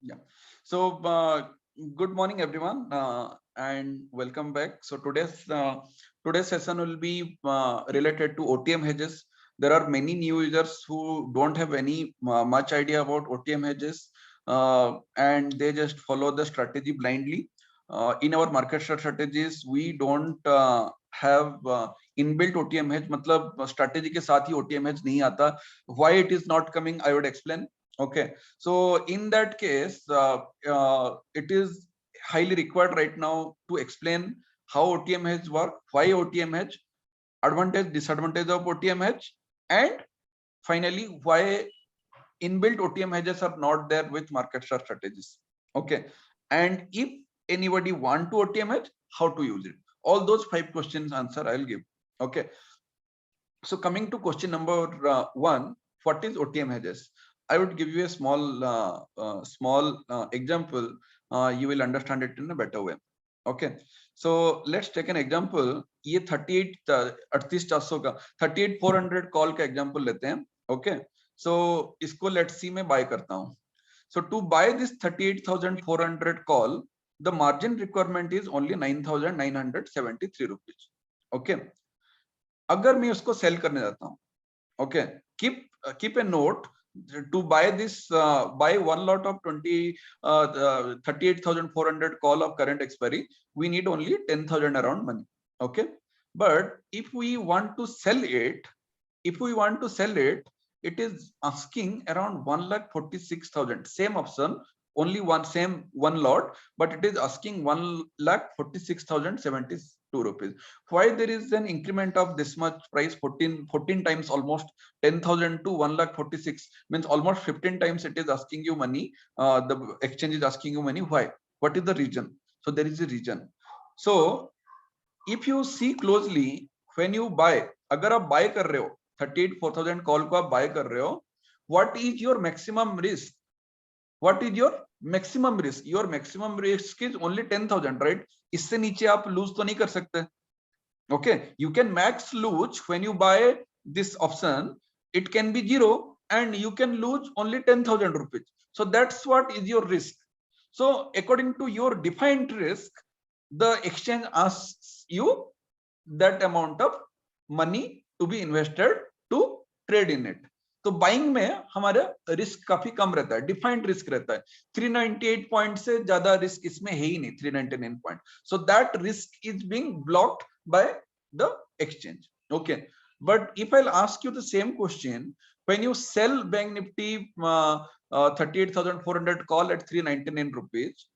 Yeah. So, good morning, everyone, and welcome back. So today's session will be related to OTM hedges. There are many new users who don't have any much idea about OTM hedges, and they just follow the strategy blindly. In our market strategies, we don't have inbuilt OTM hedge. मतलब strategy के साथ ही OTM hedge नहीं आता. Why it is not coming? I would explain. Okay. So in that case, it is highly required right now to explain how OTM hedge work, why OTM hedge, advantage, disadvantage of OTM hedge, and finally why inbuilt OTM hedges are not there with market share strategies. Okay, and if anybody want to OTM hedge, how to use it? All those 5 questions answer I'll give. Okay, so coming to question number 1, what is OTM hedges? I would give you a small example. You will understand it in a better way. Okay, so let's take an example. ये 38 का 38,400 call का example लेते हैं. Okay, सो इसको let's see मैं bye करता हूं. So to buy this 38,400 call, the margin requirement is only 9,973 rupees. Okay, अगर मैं उसको सेल करने जाता हूँ, okay, keep a note. To buy this, buy one lot of 38,400 call of current expiry, we need only 10,000 around money. Okay, but if we want to sell it, it is asking around 1,46,000. Same option, only one lot, but it is asking 1,46,072 rupees. Why there is an increment of this much price? 14 times, almost 10,000 to 1,46,000 means almost 15 times it is asking you money. The exchange is asking you money. Why? What is the reason? So there is a reason. So if you see closely, when you buy, अगर आप buy कर रहे हो 38,400 call को आप bye कर रहे हो, what is your maximum risk? What is your maximum risk? Your maximum risk is only 10,000, right? इससे नीचे आप lose तो नहीं कर सकते. Okay, you can max lose when you buy this option. It can be 0 and you can lose only 10,000 rupees. So that's what is your risk. So according to your defined risk, the exchange asks you that amount of money to be invested to trade in it. तो buying में हमारा risk काफी कम रहता है, defined risk रहता है. 398 point से ज्यादा रिस्क इसमें है ही नहीं, 399 point. So that risk is being blocked by the exchange. Okay, but if I ask you the same question, when you sell bank nifty 38,400 call at 399 rupees,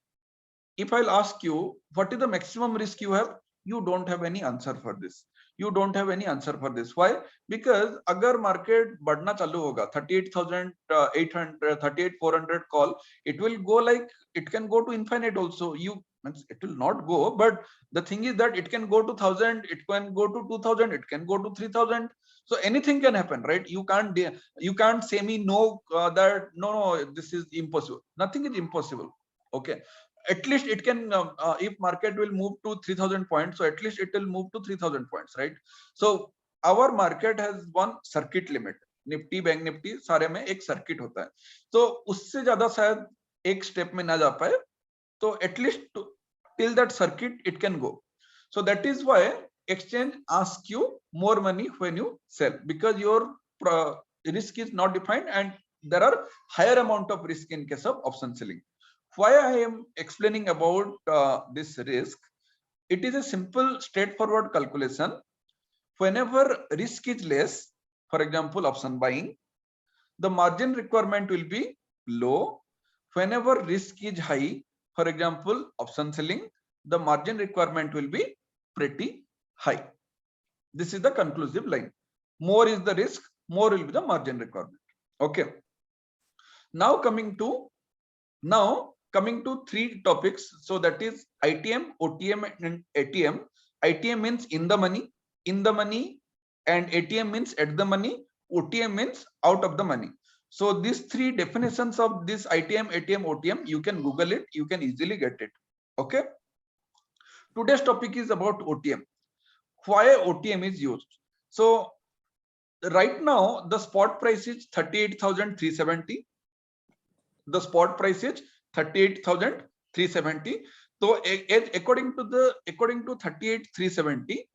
if I'll ask you what is the maximum risk you have, you don't have any answer for this. You don't have any answer for this. Why? Because अगर market बढ़ना चालू होगा 38,800 38,400 call, it will go like, it can go to infinite also. It will not go, but the thing is that it can go to 1,000, it can go to 2,000, it can go to 3,000. So anything can happen, right? You can't say me no, that no, this is impossible. Nothing is impossible. Okay, at least it can, if market will move to 3,000 points, so at least it will move to 3,000 points, right? So our market has one circuit limit. Nifty bank Nifty सारे में एक circuit होता है, तो उससे ज्यादा शायद एक स्टेप में ना जा पाए, तो at least till that circuit it can go. So that is why exchange asks you more money when you sell, because your risk is not defined and there are higher amount of risk in case of option selling. Why I am explaining about this risk? It is a simple straightforward calculation. Whenever risk is less, for example option buying, the margin requirement will be low. Whenever risk is high, for example option selling, the margin requirement will be pretty high. This is the conclusive line. More is the risk, more will be the margin requirement. Okay, now coming to 3 topics. So that is ITM, OTM and ATM. ITM means in the money, and ATM means at the money, OTM means out of the money. So these 3 definitions of this ITM, ATM, OTM, you can Google it, you can easily get it. Okay, today's topic is about OTM. Why OTM is used? So right now the spot price is 38,370. The spot price is 38,370. So according to 38,370,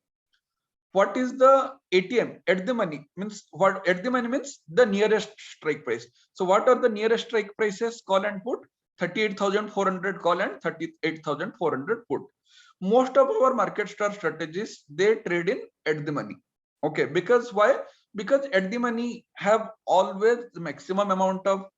what is the ATM at the money means what at the money means the nearest strike price. So what are the nearest strike prices? Call and put. 38,400 call and 38,400 put. Most of our market star strategies, they trade in at the money. Okay, because why? Because at the money have always the maximum amount of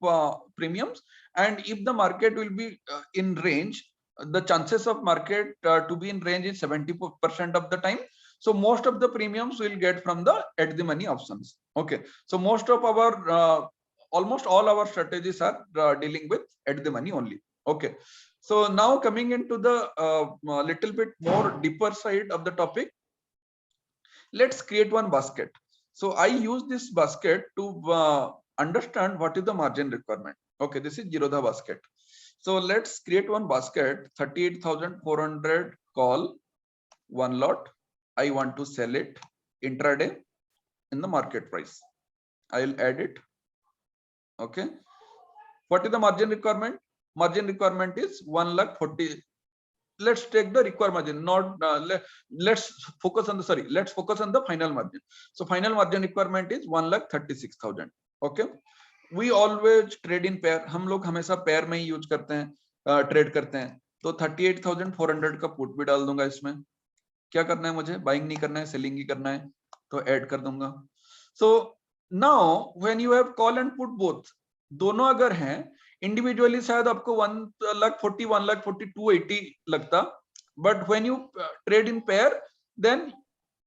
premiums, and if the market will be in range, the chances of market to be in range is 70% of the time. So most of the premiums will get from the at the money options. Okay, so most of our almost all our strategies are dealing with at the money only. Okay, so now coming into the little bit more deeper side of the topic, let's create one basket. So I use this basket to understand what is the margin requirement. Okay, this is Zerodha basket. So let's create one basket. 38,400 call, one lot. I want to sell it intraday in the market price. I'll add it. Okay, what is the margin requirement? Margin requirement is 1,40,000. Let's take the required margin, not let's focus on the final margin. So final margin requirement is 1,36,000. Okay, we always trade in pair. हम लोग हमेशा pair में ही use करते हैं, trade करते हैं. तो 38,400 का पुट भी डाल दूंगा इसमें. क्या करना है मुझे? बाइंग नहीं करना है, सेलिंग ही करना है, तो ऐड कर दूंगा. So now when you have call and put both, दोनों अगर हैं, इंडिविजुअली शायद आपको 1,40,000, 1,40,000, 280 लगता, but when you trade in pair, then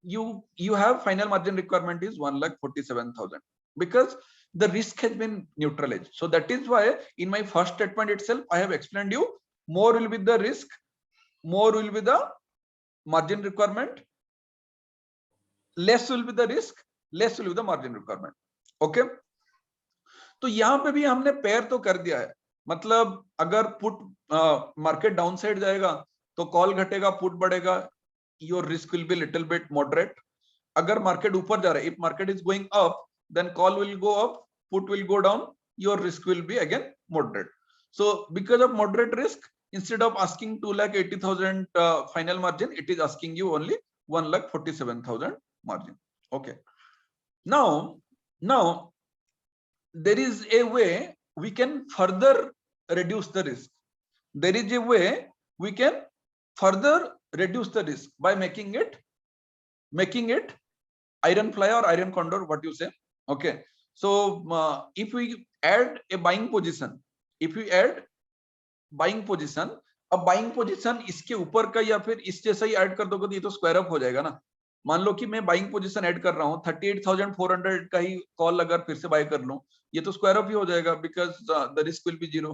you have final margin requirement is 1,47,000 because the risk has been neutralized. So that is why in my first statement itself I have explained you, more will be the risk, more will be the margin requirement, less will be the risk, less will be the margin requirement. Okay, तो यहां पे भी हमने pair तो कर दिया है. मतलब अगर पुट मार्केट डाउन साइड जाएगा तो कॉल घटेगा, पुट बढ़ेगा, your risk will be little bit moderate. अगर मार्केट ऊपर जा रहा है, if market is going up, then call will go up, put will go down, your risk will be again moderate. So because of moderate risk, instead of asking 2,80,000 final margin, it is asking you only 1,47,000 margin. Okay, now there is a way we can further reduce the risk. There is a way we can further reduce the risk by making it iron fly or iron condor, what you say. Okay, so if we add a buying position, अब buying position इसके ऊपर का या फिर इस जैसा ही add कर दोगे तो ये तो स्क्वायर अप हो जाएगा ना. मान लो कि मैं बाइंग पोजीशन ऐड कर रहा हूं, 38,400 का ही कॉल अगर फिर से बाय कर लूं, ये तो स्क्वायर अप ही हो जाएगा because the risk will B zero.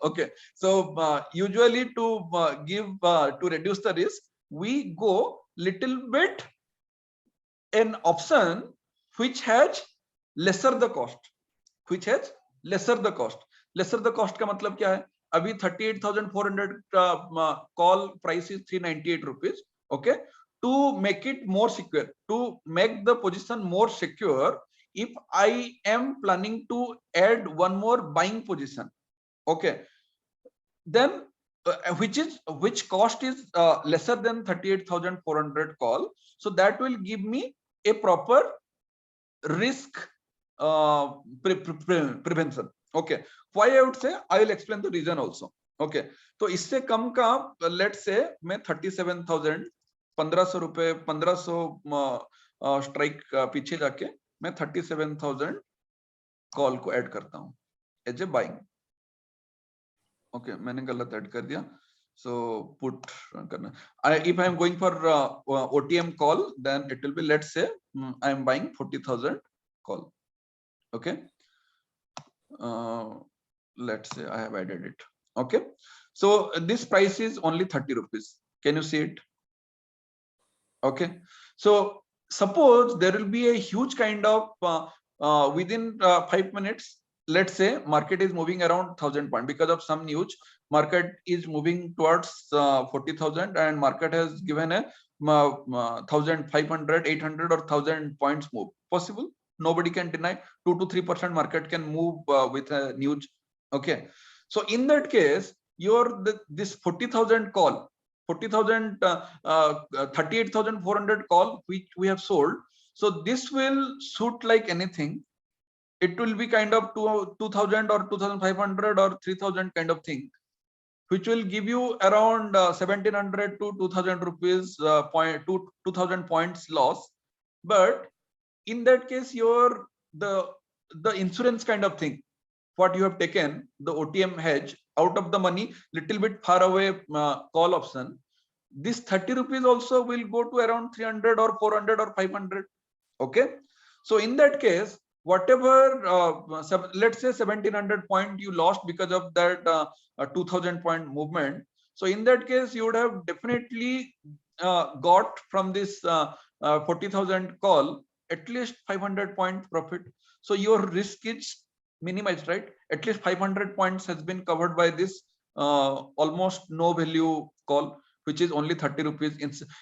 Okay, so usually to reduce the risk, we go little bit an option which has lesser the cost. lesser the cost का मतलब क्या है? अभी 38,400 का call price is 398 rupees. Okay, to make it more secure, to make the position more secure, if I am planning to add one more buying position, okay, then which cost is lesser than 38,400 call, so that will give me a proper risk prevention. Okay, why I would say, I will explain the reason also. Okay, तो इससे कम का let's say मैं 37,000, 1,500 रुपए, 1,500 strike पीछे जाके मैं 37,000 call को add करता हूं एज ए बाइंग. ओके, मैंने गलत ऐड कर दिया, so put करना. If I am going for OTM call, then it will be, let's say I am buying 40,000 call. Okay, let's say I have added it. Okay, so this price is only 30 rupees. Can you see it? Okay, so suppose there will be a huge kind of within 5 minutes, let's say market is moving around 1,000 points because of some news, market is moving towards 40,000 and market has given a 1,500, 800 or 1,000 points move. Possible, nobody can deny. 2 to 3% market can move with a news. Okay, So in that case, this 40,000 call, 38,400 call which we have sold. So this will suit like anything. It will be kind of 2,000 or 2,500 or 3,000 kind of thing, which will give you around 1,700 to 2,000 rupees 2,000 points loss. But in that case, the insurance kind of thing, what you have taken, the OTM hedge out of the money, little bit far away call option, this 30 rupees also will go to around 300 or 400 or 500. Okay, so in that case, whatever let's say 1,700 point you lost because of that 2,000 point movement. So in that case, you would have definitely got from this 40,000 call at least 500 point profit. So your risk is minimized, right? At least 500 points has been covered by this almost no value call, which is only 30 rupees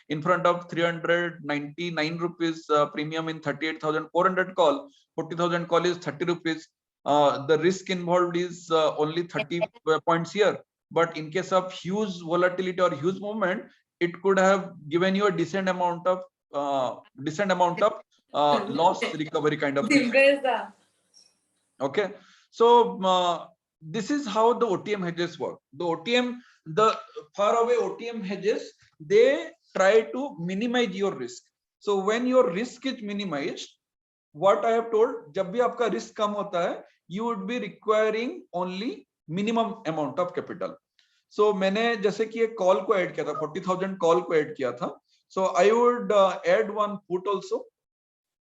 in front of 399 rupees premium in 38,400 call. 40,000 call is 30 rupees. The risk involved is only 30 points here. But in case of huge volatility or huge movement, it could have given you a decent amount of loss recovery kind of thing. Okay, so this is how the OTM hedges work. The far away OTM hedges, they try to minimize your risk. So when your risk is minimized, what I have told, जब भी आपका risk कम होता है, you would be requiring only minimum amount of capital. So मैंने जैसे कि एक call को add किया था, 40,000 call को add किया था. So I would add one put also.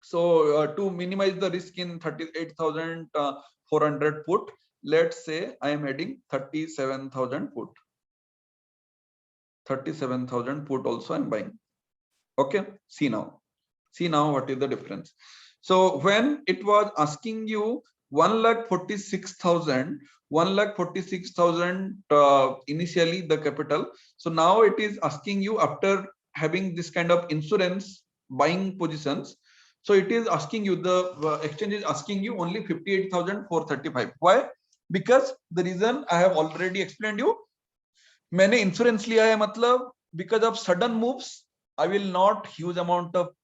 So to minimize the risk in 38,400 put, let's say I am adding 37,000 put. 37,000 put also I'm buying. Okay, see now what is the difference. So when it was asking you 1,46,000 initially the capital. So now it is asking you, after having this kind of insurance buying positions, so it is asking you, the exchange is asking you only 58,435. Why? Because the reason I have already explained you. मैंने insurance लिया है, मतलब because of sudden moves, I will not huge amount of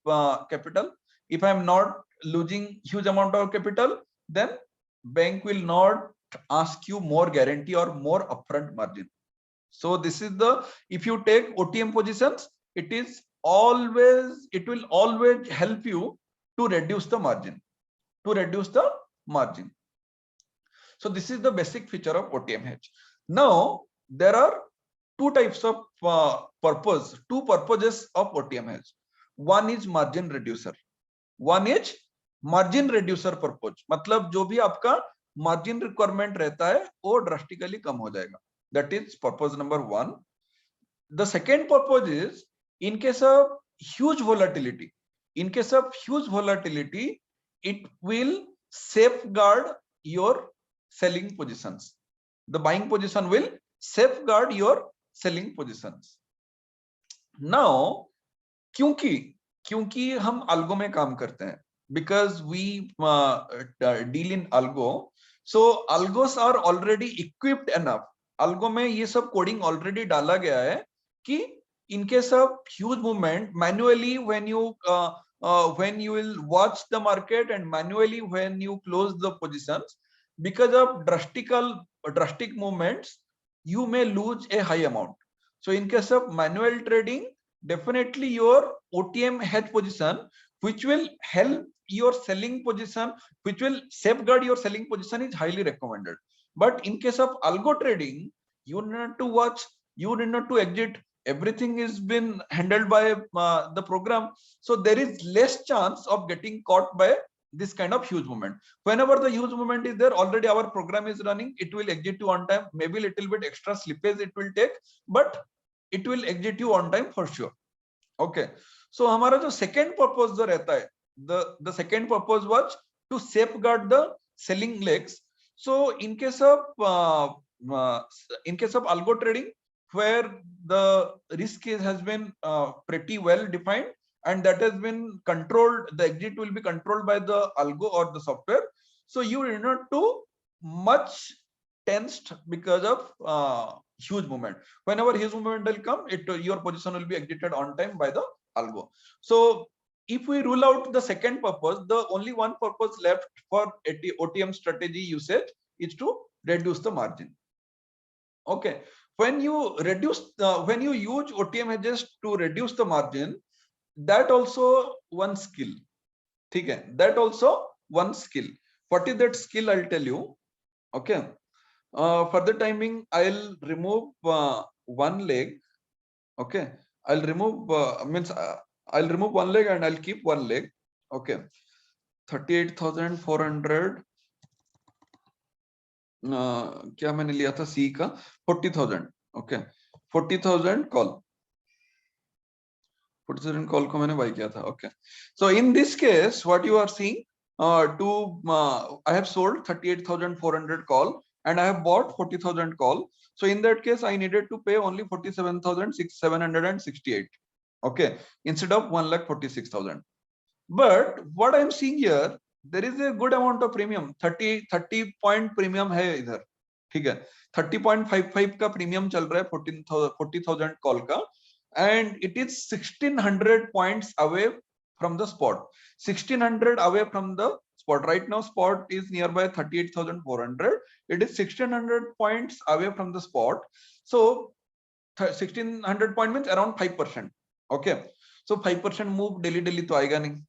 capital. If I am not losing huge amount of capital, then bank will not ask you more guarantee or more upfront margin. So this is the, if you take OTM positions, it will always help you to reduce the margin, So this is the basic feature of OTM hedge. Now there are two types of two purposes of OTM hedge. One is margin reducer. Purpose. मतलब जो भी आपका margin requirement रहता है वो drastically कम हो जाएगा. That is purpose number one. The second purpose is in case of huge volatility. It will safeguard your selling positions. The buying position will safeguard your selling positions. Now, क्योंकि हम algo में काम करते हैं, because we deal in algo, so algos are already equipped enough. Algo में ये सब coding already डाला गया है कि in case of huge movement, manually when you will watch the market and manually when you close the positions, because of drastic movements, you may lose a high amount. So in case of manual trading, definitely your OTM hedge position, which will help your selling position, which will safeguard your selling position, is highly recommended. But in case of algo trading, you need not to watch, you need not to exit. Everything is been handled by the program. So there is less chance of getting caught by this kind of huge movement. Whenever the huge movement is there, already our program is running, it will exit you on time. Maybe little bit extra slippage it will take, but it will exit you on time for sure. Okay, so हमारा जो second purpose जो रहता है, the second purpose was to safeguard the selling legs. So in case of algo trading, where the risk has been pretty well defined and that has been controlled, the exit will be controlled by the algo or the software. So you need not to much tensed because of huge movement. Whenever huge movement will come, your position will be exited on time by the algo. So if we rule out the second purpose, the only one purpose left for OTM strategy usage is to reduce the margin. Okay, when you when you use OTM hedges to reduce the margin, that also one skill. Okay, that also one skill. What is that skill? I'll tell you. Okay, for the timing, I'll remove one leg. Okay, I'll remove I'll remove one leg and I'll keep one leg. Okay, 38,400. क्या मैंने लिया था सी का 40,000. Okay 40,000 call 40,000 call को मैंने buy किया था. Okay so in this case what you are seeing to I have sold 38,400 call and I have bought 40,000 call. So in that case I needed to pay only 47,768. Okay, instead of 1,46,000. But what I am seeing here, there is a good amount of premium. 30 point premium है इधर. ठीक है 30.55 का premium चल रहा है 40,000 call का, and it is 1,600 points away from the spot. 1,600 away from the spot. Right now spot is nearby 38,400. It is 1,600 points away from the spot. So 1,600 point means around 5%. Okay, so 5% move daily तो आएगा नहीं.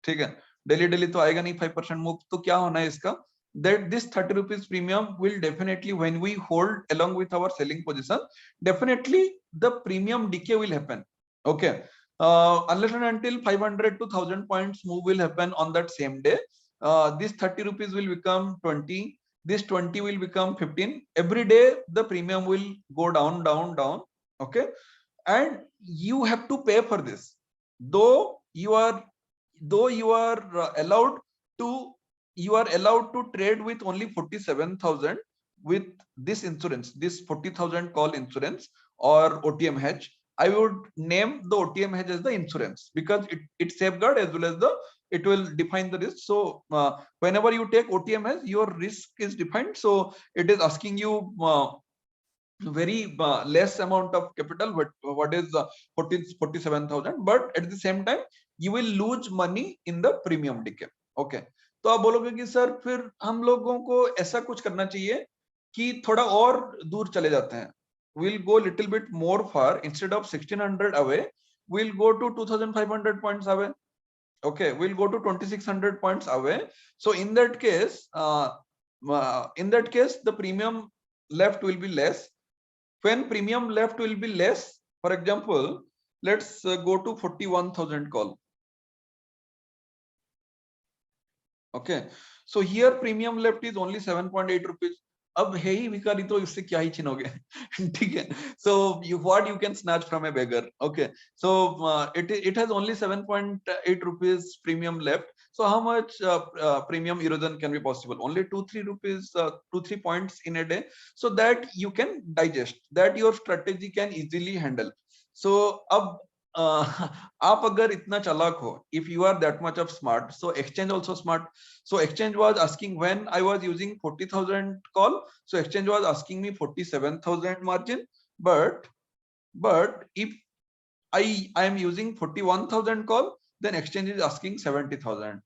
ठीक है daily तो आएगा नहीं. 5% move तो क्या होना है इसका, that this 30 rupees premium will definitely, when we hold along with our selling position, definitely the premium decay will happen. Okay, unless and until 500 to 1,000 points move will happen on that same day, this 30 rupees will become 20, this 20 will become 15. Every day the premium will go down. Okay, and you have to pay for this, though you are allowed to trade with only 47,000 with this insurance, this 40,000 call insurance or OTM hedge. I would name the OTM hedge as the insurance because it safeguard as well as it will define the risk. So whenever you take OTM hedge, your risk is defined. So it is asking you very less amount of capital, but what is 47,000, but at the same time you will lose money in the premium decay. Okay, तो आप बोलोगे कि sir फिर हम लोगों को ऐसा कुछ करना चाहिए कि थोड़ा और दूर चले जाते हैं. We'll go little bit more far. Instead of 1,600 away, we'll go to 2,500 points away. Okay, we'll go to 2,600 points away. So in that case the premium left will be less. When premium left will be less, for example, let's go to 41,000 call. Okay, so here premium left is only 7.8 rupees. अब है ही भिखारी तो इससे क्या ही छीनोगे. ठीक है, so what you can snatch from a beggar. Okay, so it has only 7.8 rupees premium left. So how much premium erosion can be possible? Only 2-3 rupees, 2-3 points in a day, so that you can digest, that your strategy can easily handle. So अब आप अगर इतना चालाक हो, if you are that much of smart, so exchange also smart. So exchange was asking, when I was using 40,000 call, so exchange was asking me 47,000 margin, but if I am using 41,000 call, then exchange is asking 70,000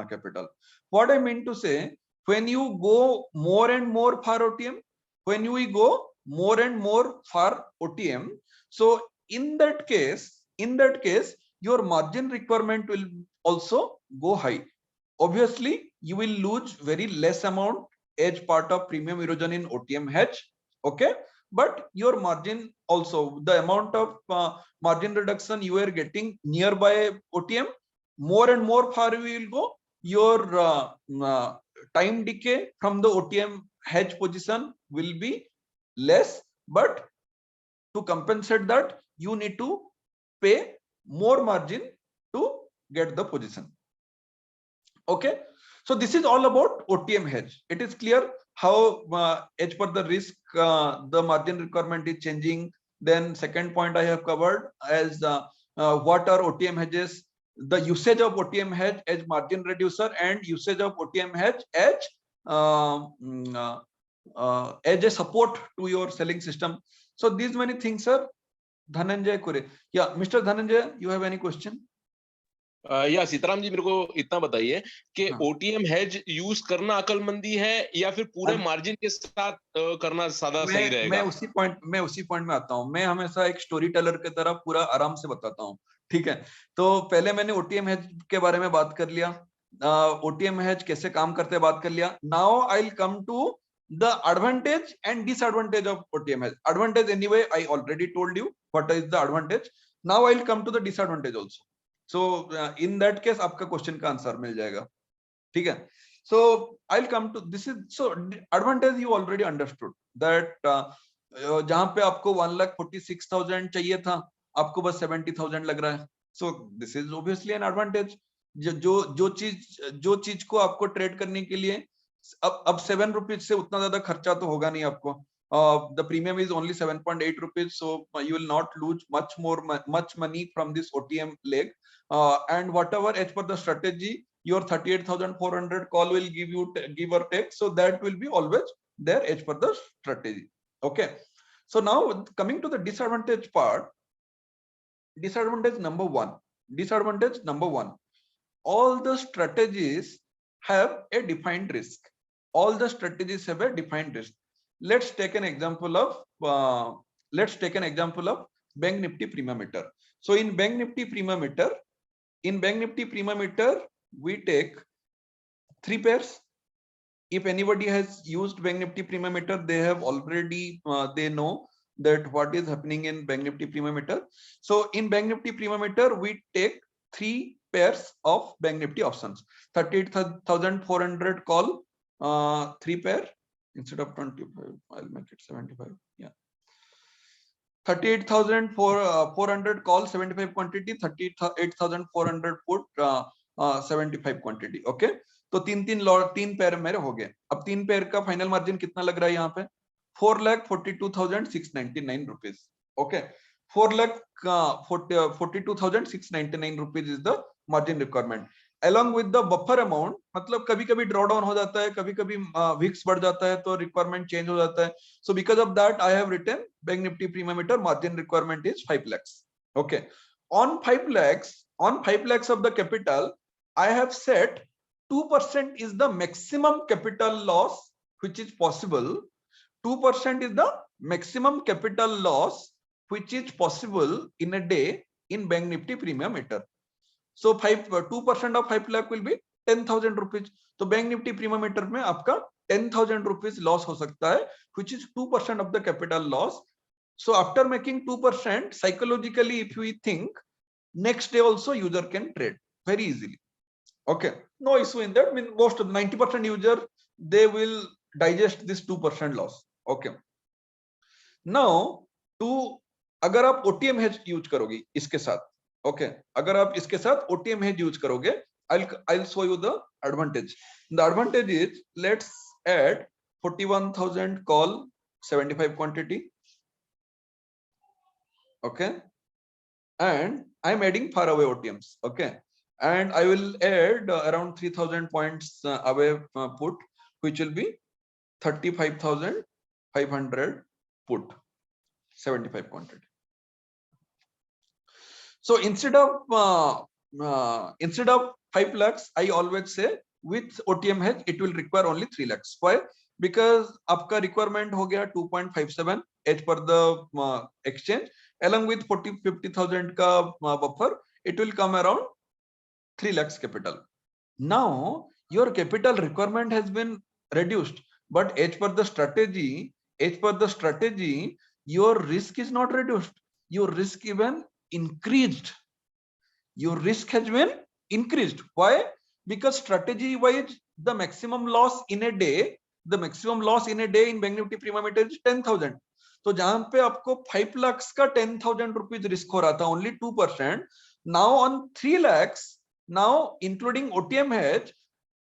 capital. What I mean to say, when you go more and more far OTM, when we go more and more far OTM, so in that case your margin requirement will also go high. Obviously you will lose very less amount as part of premium erosion in OTM hedge. Okay, but your margin also, the amount of margin reduction you are getting nearby OTM, more and more far we will go, your time decay from the OTM hedge position will be less, but to compensate that you need to pay more margin to get the position. Okay, so this is all about OTM hedge. It is clear how as per the risk the margin requirement is changing. Then second point I have covered as what are OTM hedges, the usage of OTM hedge as margin reducer and usage of OTM hedge as as a support to your selling system. So these many things are Dhananjay Kure. Yeah, Mr. Dhananjay, you have any question? या सीताराम जी, मेरे को इतना बताइए कि हाँ। OTM hedge use करना अकलमंदी है या फिर पूरे मार्जिन के साथ करना ज्यादा सही रहेगा? मैं उसी पॉइंट में आता हूं। मैं हमेशा एक स्टोरी टेलर की तरह पूरा आराम से बताता हूं, ठीक है? तो पहले मैंने ओटीएम हेज के बारे में बात कर लिया, ओटीएम हेज कैसे काम करते हैं बात कर लिया। Now I will come to the advantage and disadvantage of OTM hedge. Advantage anyway I already told you what is the advantage. Now I will come to the disadvantage also. So in that case आपका question का answer मिल जाएगा, ठीक है? So I'll come to this is so advantage you already understood that जहां पे आपको 1,46,000 चाहिए था, आपको बस 70,000 लग रहा है. So this is obviously an advantage. जो चीज को आपको ट्रेड करने के लिए अब 7 रुपीज से उतना ज्यादा खर्चा तो होगा नहीं आपको. The premium is only 7.8 rupees, so you will not lose much money from this OTM leg. And whatever as per the strategy, your 38,400 call will give or take, so that will be always there as per the strategy. Okay, so now coming to the disadvantage part. Disadvantage number one, all the strategies have a defined risk. All the strategies have a defined risk. Let's take an example of Bank Nifty Premium Meter. So in Bank Nifty Premium Meter, we take 3 pairs. If anybody has used Bank Nifty Premium Meter, they have already they know that what is happening in Bank Nifty Premium Meter. So in Bank Nifty Premium Meter, we take 3 pairs of Bank Nifty options. 38,400 call, 3 pair instead of 25. I'll make it 75. Yeah. 38,400 call 75 quantity, 38,400 put 75 quantity. Okay, तो तीन पैर मेरे हो गए. अब 3 पैर का final margin कितना लग रहा है यहाँ पे? 4,42,699 rupees. Okay, 4,42,699 rupees is the margin requirement. Along with the buffer amount, मतलब कभी कभी ड्रॉ डाउन हो जाता है, कभी कभी विक्स बढ़ जाता है तो रिक्वायरमेंट चेंज हो जाता है. So because of that, I have written Bank Nifty Premium Meter margin requirement is 5 lakhs. Okay, on 5 lakhs of the capital, I have set 2% is the maximum capital loss which is possible. 2% is the maximum capital loss which is possible in a day in Bank Nifty Premium Meter. So 2% of 5 lakh will be 10,000 rupees. तो Bank Nifty Premium Meter में आपका 10,000 rupees loss हो सकता है, which is 2% of the capital loss. So after making 2%, psychologically, if we think, next day also user can trade very easily. Okay, no issue in that. I mean, most of 90% user, they will digest this 2% loss. Okay. Now, अगर आप OTM hedge use करोगे इसके साथ, okay, अगर आप इसके साथ OTM hedge use करोगे, I'll show you the advantage. The advantage is, let's add 41,000 call 75 quantity. Okay, and I'm adding far away OTMs. Okay, and I will add around 3,000 points away put, which will be 35,500 put 75 quantity. So instead of 5 lakhs, I always say with OTM hedge it will require only 3 lakhs. Why? Because आपका requirement हो गया 2.57 as per the exchange, along with 50,000 का buffer, it will come around 3 lakhs capital. Now your capital requirement has been reduced, but as per the strategy, your risk is not reduced. Your risk even increased. Your risk has been increased. Why? Because strategy wise, the maximum loss in a day in Bank Nifty Premium Meter is 10,000. तो जहां पे आपको 5 lakhs का 10,000 rupees risk हो रहा था, only 2%. Now on 3 lakhs, now including OTM hedge,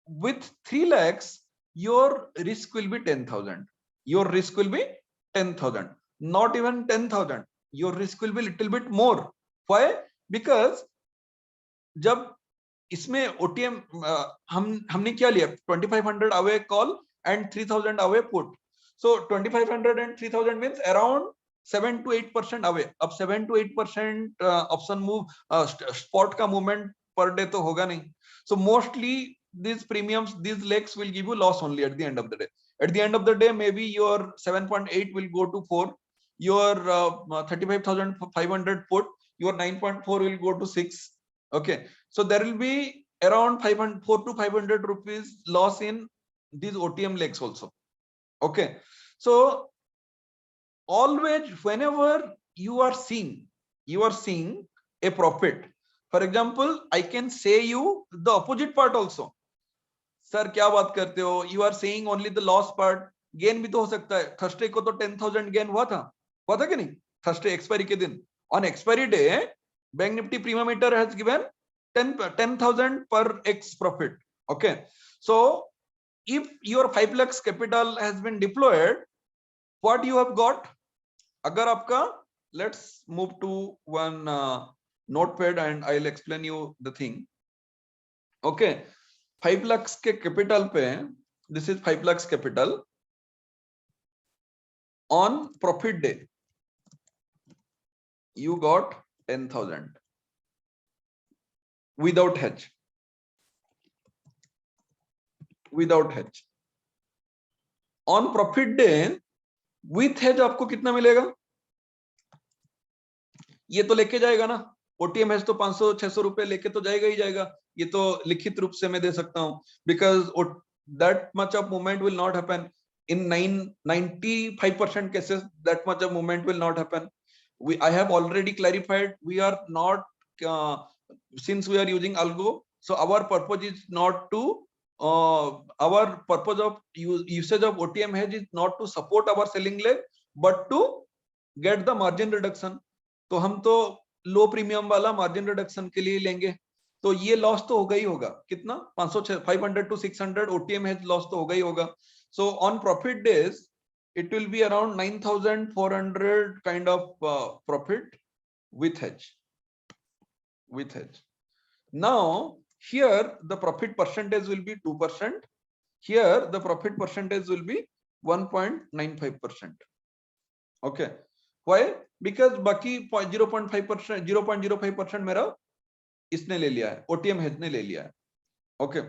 with 3 lakhs, your risk will be 10,000. Your risk will be 10,000. Not even 10,000. Your risk will be little bit more. Why? Because जब इसमें OTM हमने क्या लिया, 2,500 away call and 3,000 away put. So 2500 and 3000 means around 7 to 8% away. अब 7 to 8% option move spot का movement per day तो होगा नहीं. So mostly these premiums, these legs will give you loss only at the end of the day. At the end of the day, maybe your 7.8 will go to 4, your 35,500 put, your 9.4 will go to 6. Okay, so there will be around 4 to 500 rupees loss in these OTM legs also. Okay, so always whenever you are seeing a profit, for example, I can say you the opposite part also. Sir क्या बात करते हो, you are saying only the loss part, gain भी तो हो सकता है. Thursday को तो 10,000 गेन हुआ था कि नहीं? थर्सडे एक्सपायरी के दिन, on expiry day bank Nifty premium meter has given 10,000 पर x profit. Okay, so if your 5 lakhs capital has been deployed, what you have got? अगर आपका, let's move to one notepad and I will explain you the thing. Okay, 5 lakhs के capital पे, this is 5 lakhs capital on profit day, you got 10,000 without hedge. On profit day with hedge आपको कितना मिलेगा? ये तो लेके जाएगा ना, OTM hedge तो 500-600 रुपए लेके तो जाएगा ही जाएगा. ये तो लिखित रूप से मैं दे सकता हूं, because that much of movement will not happen in 95% cases. That much of movement will not happen. I have already clarified, we are not since we are using algo, so our purpose is not to our purpose of usage of OTM hedge is not to support our selling leg, but to get the margin reduction. तो हम तो लो premium वाला margin reduction के लिए लेंगे, तो ये loss तो होगा ही होगा. कितना? 500 to 600 OTM hedge लॉस तो होगा ही होगा. So on profit days it will be around 9,400 kind of profit with hedge. Now here the profit percentage will be 2%. Here the profit percentage will be 1.95%. Okay, why? Because बाकी 0.5%, 0.05% मेरा इसने ले लिया है, OTM hedge ने ले लिया है. Okay,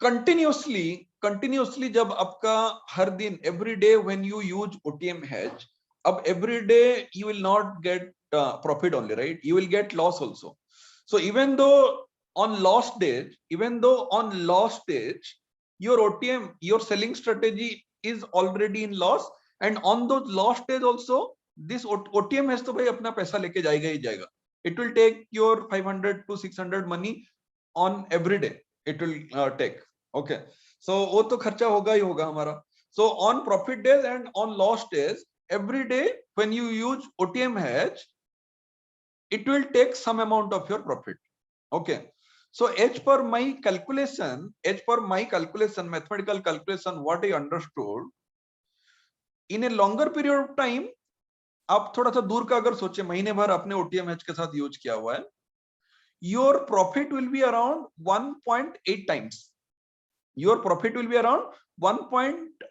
continuously जब आपका हर दिन, every day when you use OTM hedge, अब every day you will not get profit only, right? You will get loss also. So even though on loss days, your OTM, your selling strategy is already in loss, and on those loss days also this OTM hedge तो भाई अपना पैसा लेके जाएगा ही जाएगा. It will take your 500 to 600 money on every day. It will take. Okay, so वो तो खर्चा होगा ही होगा हमारा. So on profit days and on loss days, every day when you use OTM hedge, it will take some amount of your profit. Okay, so as per my calculation, mathematical calculation, what I understood, in a longer period of time, आप थोड़ा सा दूर का अगर सोचे, महीने भर आपने OTM hedge के साथ यूज किया हुआ है, your profit will be around 1.8 times. Your profit will be around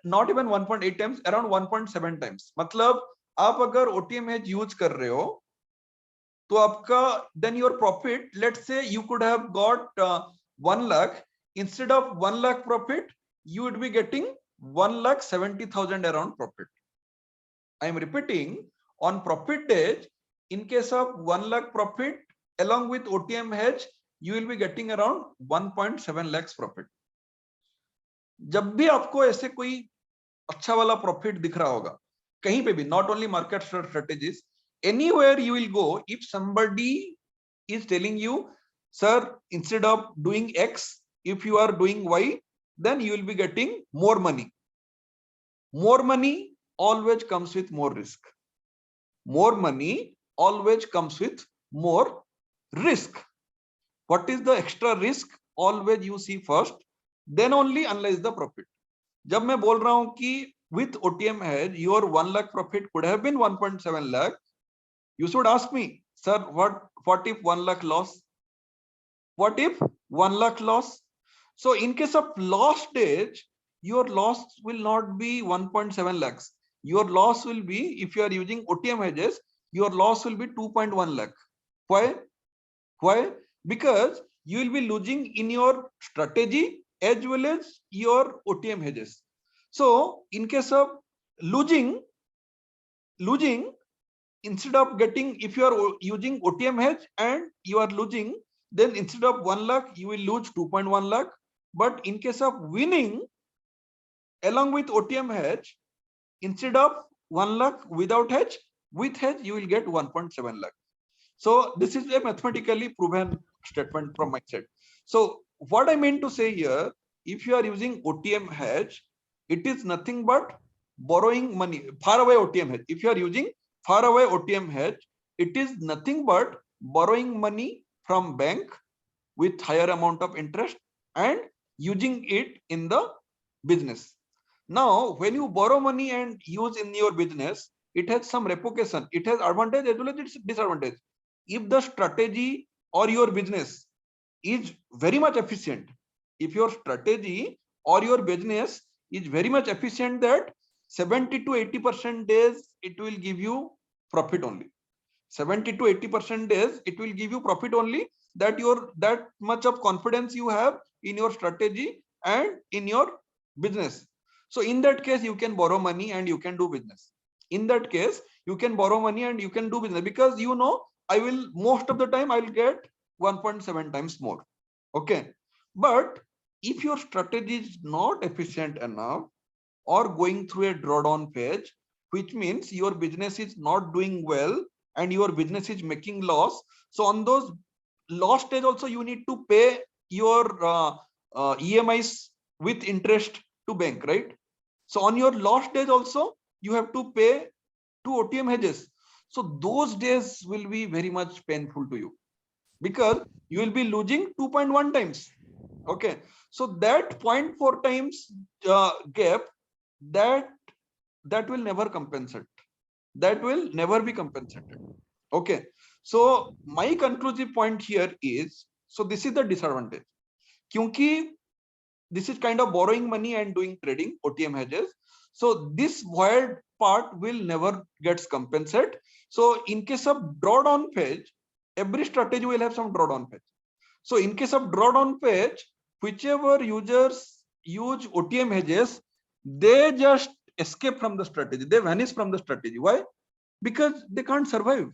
not even 1.8 times, around 1.7 times. मतलब आप अगर OTM hedge यूज कर रहे हो तो आपका, then your profit, let's say you could have got 1 lakh, instead of 1 lakh profit you would be getting 1,70,000 around profit. I am repeating, on profit days, in case of 1 lakh profit along with OTM hedge, you will be getting around 1.7 lakhs profit. जब भी आपको ऐसे कोई अच्छा वाला profit दिख रहा होगा कहीं पे भी, not only market strategies, anywhere you will go, if somebody is telling you, sir, instead of doing X, if you are doing Y, then you will be getting more money. More money always comes with more risk. More money always comes with more risk. What is the extra risk? Always you see first, then only analyze the profit. जब मैं बोल रहा हूं कि with OTM hedge your 1 lakh profit could have been 1.7 lakh, you should ask me, sir, what if 1 lakh loss? What if 1 lakh loss? So in case of loss days, your loss will not be 1.7 lakhs. Your loss will be, if you are using OTM hedges, your loss will be 2.1 lakh. Why? Why? Because you will be losing in your strategy as well as your OTM hedges. So in case of losing, instead of getting, if you are using OTM hedge and you are losing, then instead of 1 lakh, you will lose 2.1 lakh. But in case of winning, along with OTM hedge, instead of 1 lakh without hedge, with hedge, you will get 1.7 lakh. So this is a mathematically proven statement from my side. So what I meant to say here, if you are using OTM hedge, it is nothing but borrowing money, far away OTM hedge. If you are using far away OTM hedge, it is nothing but borrowing money from bank with higher amount of interest and using it in the business. Now, when you borrow money and use in your business, it has some repercussion. It has advantage as well as disadvantage. If the strategy or your business is very much efficient, if your strategy or your business is very much efficient, that 70 to 80% days it will give you profit only. 70 to 80% days it will give you profit only, that that much of confidence you have in your strategy and in your business. So in that case you can borrow money and you can do business. In that case you can borrow money and you can do business, because you know, I will, most of the time I will get 1.7 times more. Okay. But if your strategy is not efficient enough or going through a drawdown phase, which means your business is not doing well and your business is making loss, so on those loss stage also you need to pay your EMIs with interest to bank, right? So on your loss days also you have to pay to OTM hedges. So those days will be very much painful to you, because you will be losing 2.1 times. Okay. So that 0.4 times gap, that will never compensate. That will never be compensated. Okay. So my conclusive point here is, so this is the disadvantage. Kyunki this is kind of borrowing money and doing trading, OTM hedges. So this void part will never gets compensated. So in case of drawdown phase, every strategy will have some drawdown phase. So in case of drawdown phase, whichever users use OTM hedges, they just escape from the strategy. They vanish from the strategy. Why? Because they can't survive.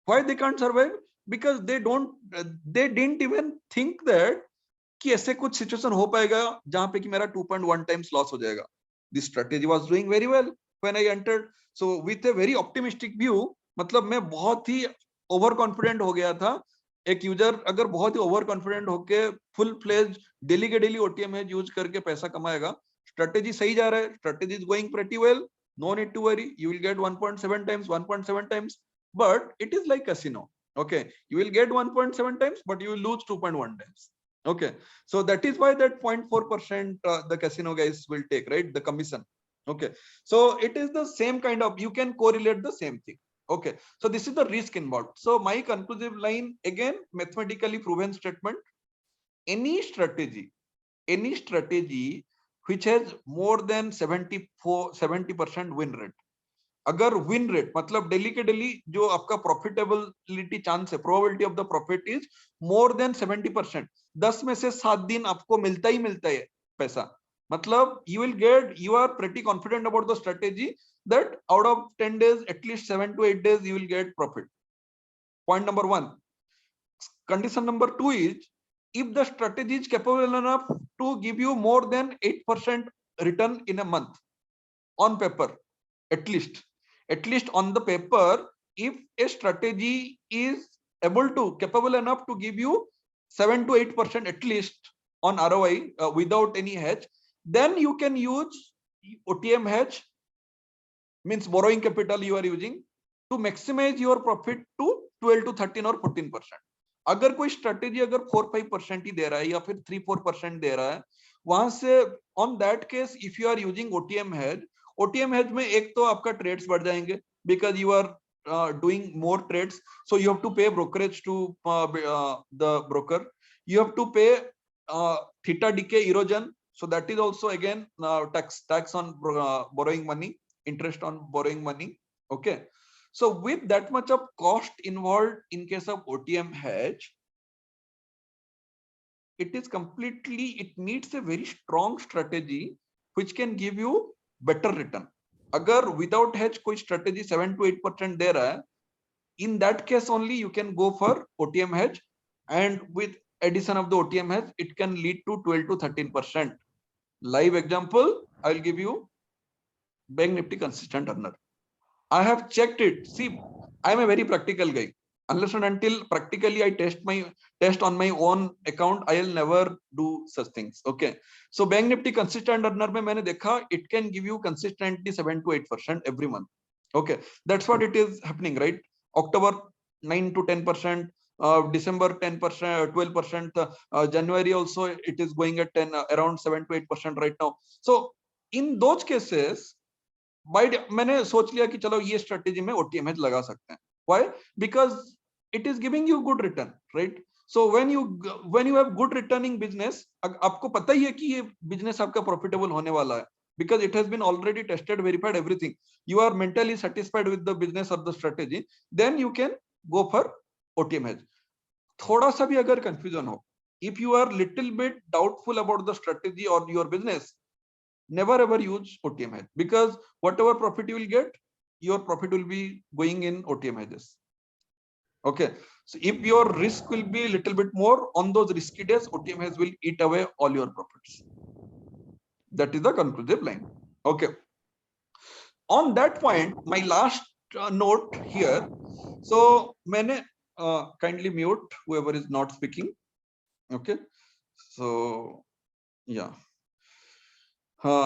Why they can't survive? Because they didn't even think that कि ऐसे कुछ situation हो पाएगा जहां पे कि मेरा 2.1 times loss हो जाएगा. This strategy was doing very well when I entered. So with a very optimistic view, मतलब मैं बहुत ही ओवर कॉन्फिडेंट हो गया था. एक यूजर अगर बहुत ही ओवर कॉन्फिडेंट होके फुल फ्लेज डेली के डेली ओटीएम है यूज करके पैसा कमाएगा, स्ट्रेटेजी सही जा रहा है, strategy is going pretty well, no need to worry, you will get 1.7 times, 1.7 times, but it is like casino. Okay, you will get 1.7 times, but you will lose 2.1 times. Okay, so that is why that 0.4% the casino guys will take, right, the commission. Okay, so it is the same kind of, you can correlate the same thing. Okay, so this is the risk involved. So my conclusive line, again, mathematically proven statement: any strategy which has more than 70% win rate, अगर win rate मतलब daily के daily जो आपका profitability chance है, probability of the profit is more than 70%, 10 में से 7 दिन आपको मिलता ही मिलता है पैसा, मतलब you will get, you are pretty confident about the strategy that out of 10 days at least 7 to 8 days you will get profit. Point number 1. Condition number 2 is, if the strategy is capable enough to give you more than 8% return in a month on paper, at least on the paper, if a strategy is capable enough to give you 7 to 8% at least on ROI without any hedge, then you can use OTM hedge, means borrowing capital you are using, to maximize your profit to 12 to 13 or 14%. अगर कोई strategy अगर 4-5% ही दे रहा है या फिर 3-4% दे रहा है, वहां से on that case if you are using OTM hedge में एक तो आपका ट्रेड्स बढ़ जाएंगे, because you are doing more trades, so you have to pay brokerage to the broker, you have to pay theta decay erosion, So that is also again tax on borrowing money, interest on borrowing money. Okay, so with that much of cost involved in case of OTM hedge, it is completely, it needs a very strong strategy which can give you better return. Agar without hedge koi strategy 7 to 8% de raha hai, in that case only you can go for OTM hedge, and with addition of the OTM hedge it can lead to 12 to 13%. Live example, I'll give you Bank Nifty consistent earner. I have checked it. See, I am a very practical guy. Unless and until practically I test on my own account, I'll never do such things. Okay. So Bank Nifty consistent earner mein maine dekha, it can give you consistently 7 to 8% every month. Okay. That's what it is happening, right? October 9 to 10%, December 10%, 12%, January also it is going at 10, around 7 to 8% right now. So in those cases, मैंने सोच लिया कि चलो ये strategy में OTM hedge लगा सकते हैं. Why? Because it is giving you good return, right? So when you have good returning business, आपको पता ही है कि ये बिजनेस आपका प्रॉफिटेबल होने वाला है, because it has been already tested, verified, everything. You are mentally satisfied with the business or the strategy, then you can go for OTM hedge. थोड़ा सा भी अगर confusion हो, if you are little bit doubtful about the strategy or your business, never ever use OTM hedge, because whatever profit you will get, your profit will be going in OTM hedges. Okay, so if your risk will be a little bit more on those risky days, OTM hedge will eat away all your profits. That is the conclusive line. Okay, on that point, my last note here. So मैंने kindly mute whoever is not speaking. Okay, so yeah.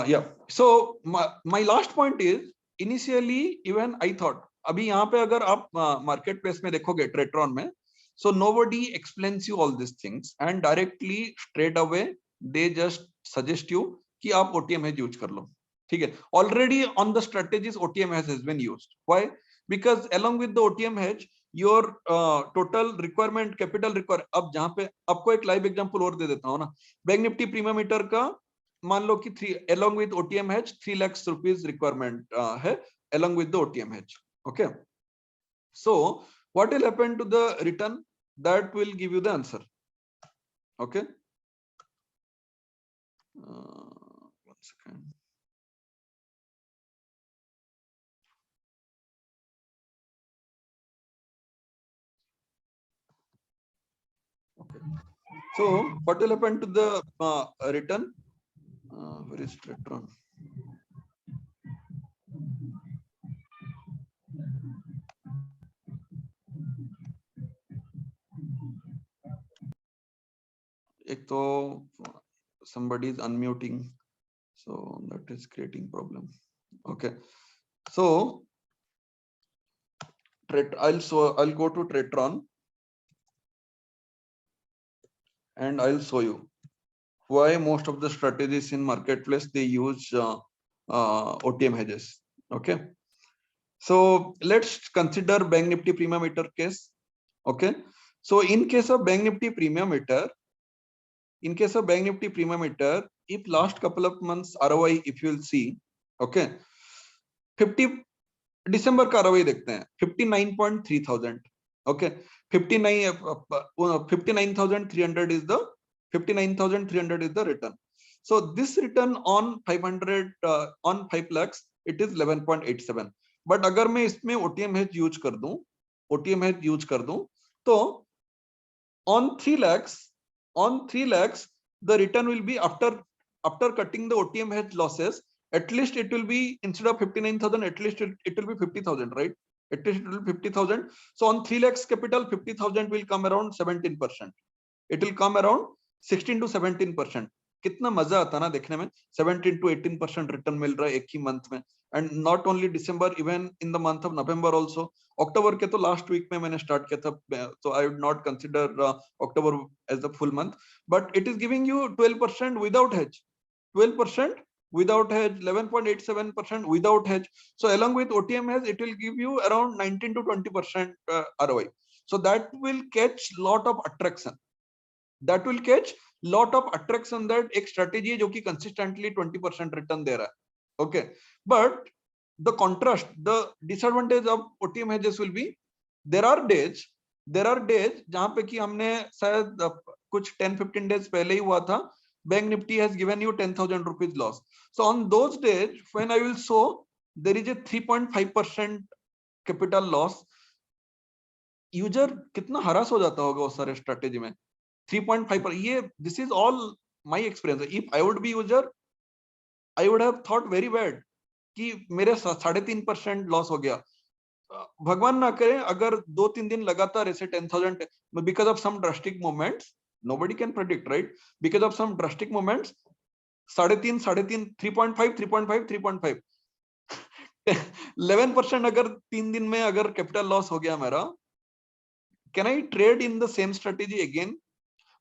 Yeah. So my last point is, initially even I thought, अभी यहाँ पे अगर आप market place में देखोगे Tradetron में, so nobody explains you all these things, and directly straight away they just suggest you कि आप OTM hedge use कर लो. ठीक है. Already on the strategies OTM hedge has been used. Why? Because along with the OTM hedge, your total requirement, capital require, अब जहाँ पे आपको एक live example और दे देता हूँ ना, बैंक निफ्टी प्रीमियम मीटर का मान लो कि 3 along with OTM hedge 3 lakhs rupees requirement है along with the OTM hedge. Okay, so what will happen to the return? That will give you the answer. Okay, one second. Okay, so what will happen to the return? Where is Tradetron? एक तो somebody is unmuting, so that is creating problem. Okay, so I'll go to Tradetron and I'll show you why most of the strategies in marketplace they use OTM hedges. Okay, so let's consider Bank Nifty premium meter case. Okay, so in case of Bank Nifty premium meter, if last couple of months ROI, if you will see, okay, 50 December का ROI देखते हैं 59.3,000. Okay, 59,300 is the 59,300 is the return. So this return on 500 on 5 lakhs, it is 11.87. But अगर मैं इसमें OTM hedge use कर दूं, तो on 3 lakhs, the return will be after cutting the OTM hedge losses, at least it will be, instead of 59,000, at least it will be 50,000, right? At least it will be 50,000. So on 3 lakhs capital, 50,000 will come around 17%. It will come around 16 to 17%. कितना मजा आता ना देखने में, 17 to 18% return मिल रहा है एक ही मंथ में. And not only December, even in the month of November also. अक्टूबर के तो लास्ट वीक में मैंने स्टार्ट किया था, तो I would not consider October as the full month, but it is giving you 12% without hedge, 12% without hedge, 11.87% without hedge. So along with OTM hedge, it will give you around 19 to 20% ROI. So that will catch lot of attraction. That will catch lot of attraction that एक strategy है जो कि consistently 20% return दे रहा है. Okay, but the contrast, the disadvantage of OTM hedges will be there are days जहां पे कि हमने शायद कुछ 10-15 days पहले ही हुआ था, Bank Nifty has given you 10,000 rupees loss. So on those days when I will show there is a 3.5% capital loss, user कितना हरास हो जाता होगा उस सारे स्ट्रेटेजी में. 3.5 पर ये, this is all my experience. If I would be user I would have thought very bad कि मेरे 3.5% लॉस हो गया. भगवान ना करे अगर 2-3 दिन लगातार ऐसे 10,000 because of some drastic movements, nobody can predict, right? Because of some drastic moments 3.5 3.5 11% अगर 3 दिन में अगर कैपिटल लॉस हो गया मेरा, can I trade in the same strategy again?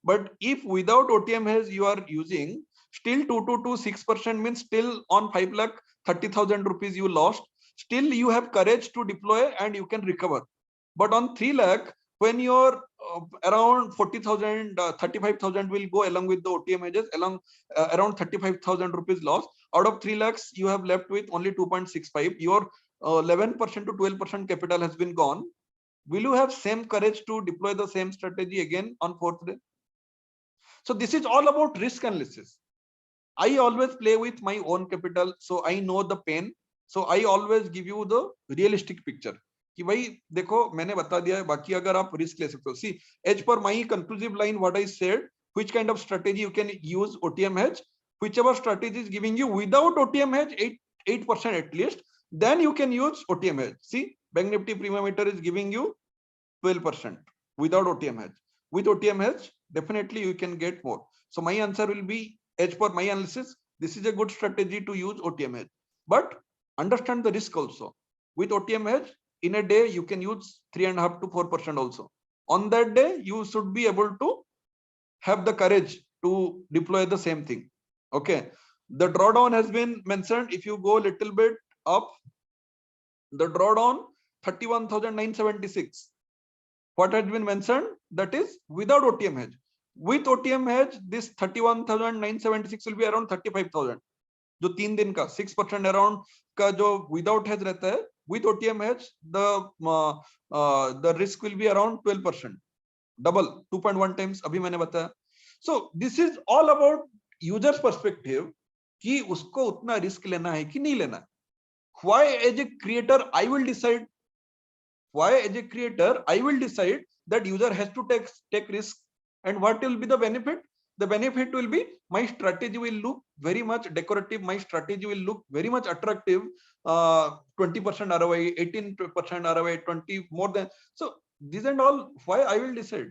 But if without OTM hedge you are using, still 2.6% means still on 5,30,000 rupees you lost, still you have courage to deploy and you can recover. But on 3 lakh, when your around 40,000, 35,000 will go along with the OTM hedges, along around 35,000 rupees loss, out of 3 lakhs you have left with only 2.65, your 11% to 12% capital has been gone. Will you have same courage to deploy the same strategy again on 4th day? So this is all about risk analysis. I always play with my own capital, so I know the pain. So I always give you the realistic picture. कि भाई देखो मैंने बता दिया है, बाकी अगर आप रिस्क ले सकते हो. See, as per my conclusive line, what I said, which kind of strategy you can use OTM hedge, whichever strategy is giving you without OTM hedge 8% at least, then you can use OTM hedge. See, Bank Nifty Premium Meter is giving you 12% without OTM hedge. With OTM hedge, definitely you can get more. So my answer will be, as per my analysis, this is a good strategy to use OTM hedge. But understand the risk also. With OTM hedge, in a day you can use 3.5 to 4% also. On that day, you should be able to have the courage to deploy the same thing. Okay. The drawdown has been mentioned. If you go a little bit up, the drawdown 31,976. What has been mentioned, that is without OTM hedge. With OTM hedge, this 31,976 will be around 35,000. जो 3 दिन का 6% around का जो without hedge रहता है, with OTM hedge the risk will be around 12%, double 2.1 times. अभी मैंने बताया. So this is all about user's perspective कि उसको उतना risk लेना है कि नहीं लेना है. Why as a creator I will decide? Why as a creator I will decide that user has to take risk, and what will be the benefit? The benefit will be my strategy will look very much decorative, my strategy will look very much attractive, 20% ROI, 18% ROI, 20 more than. So these and all why I will decide.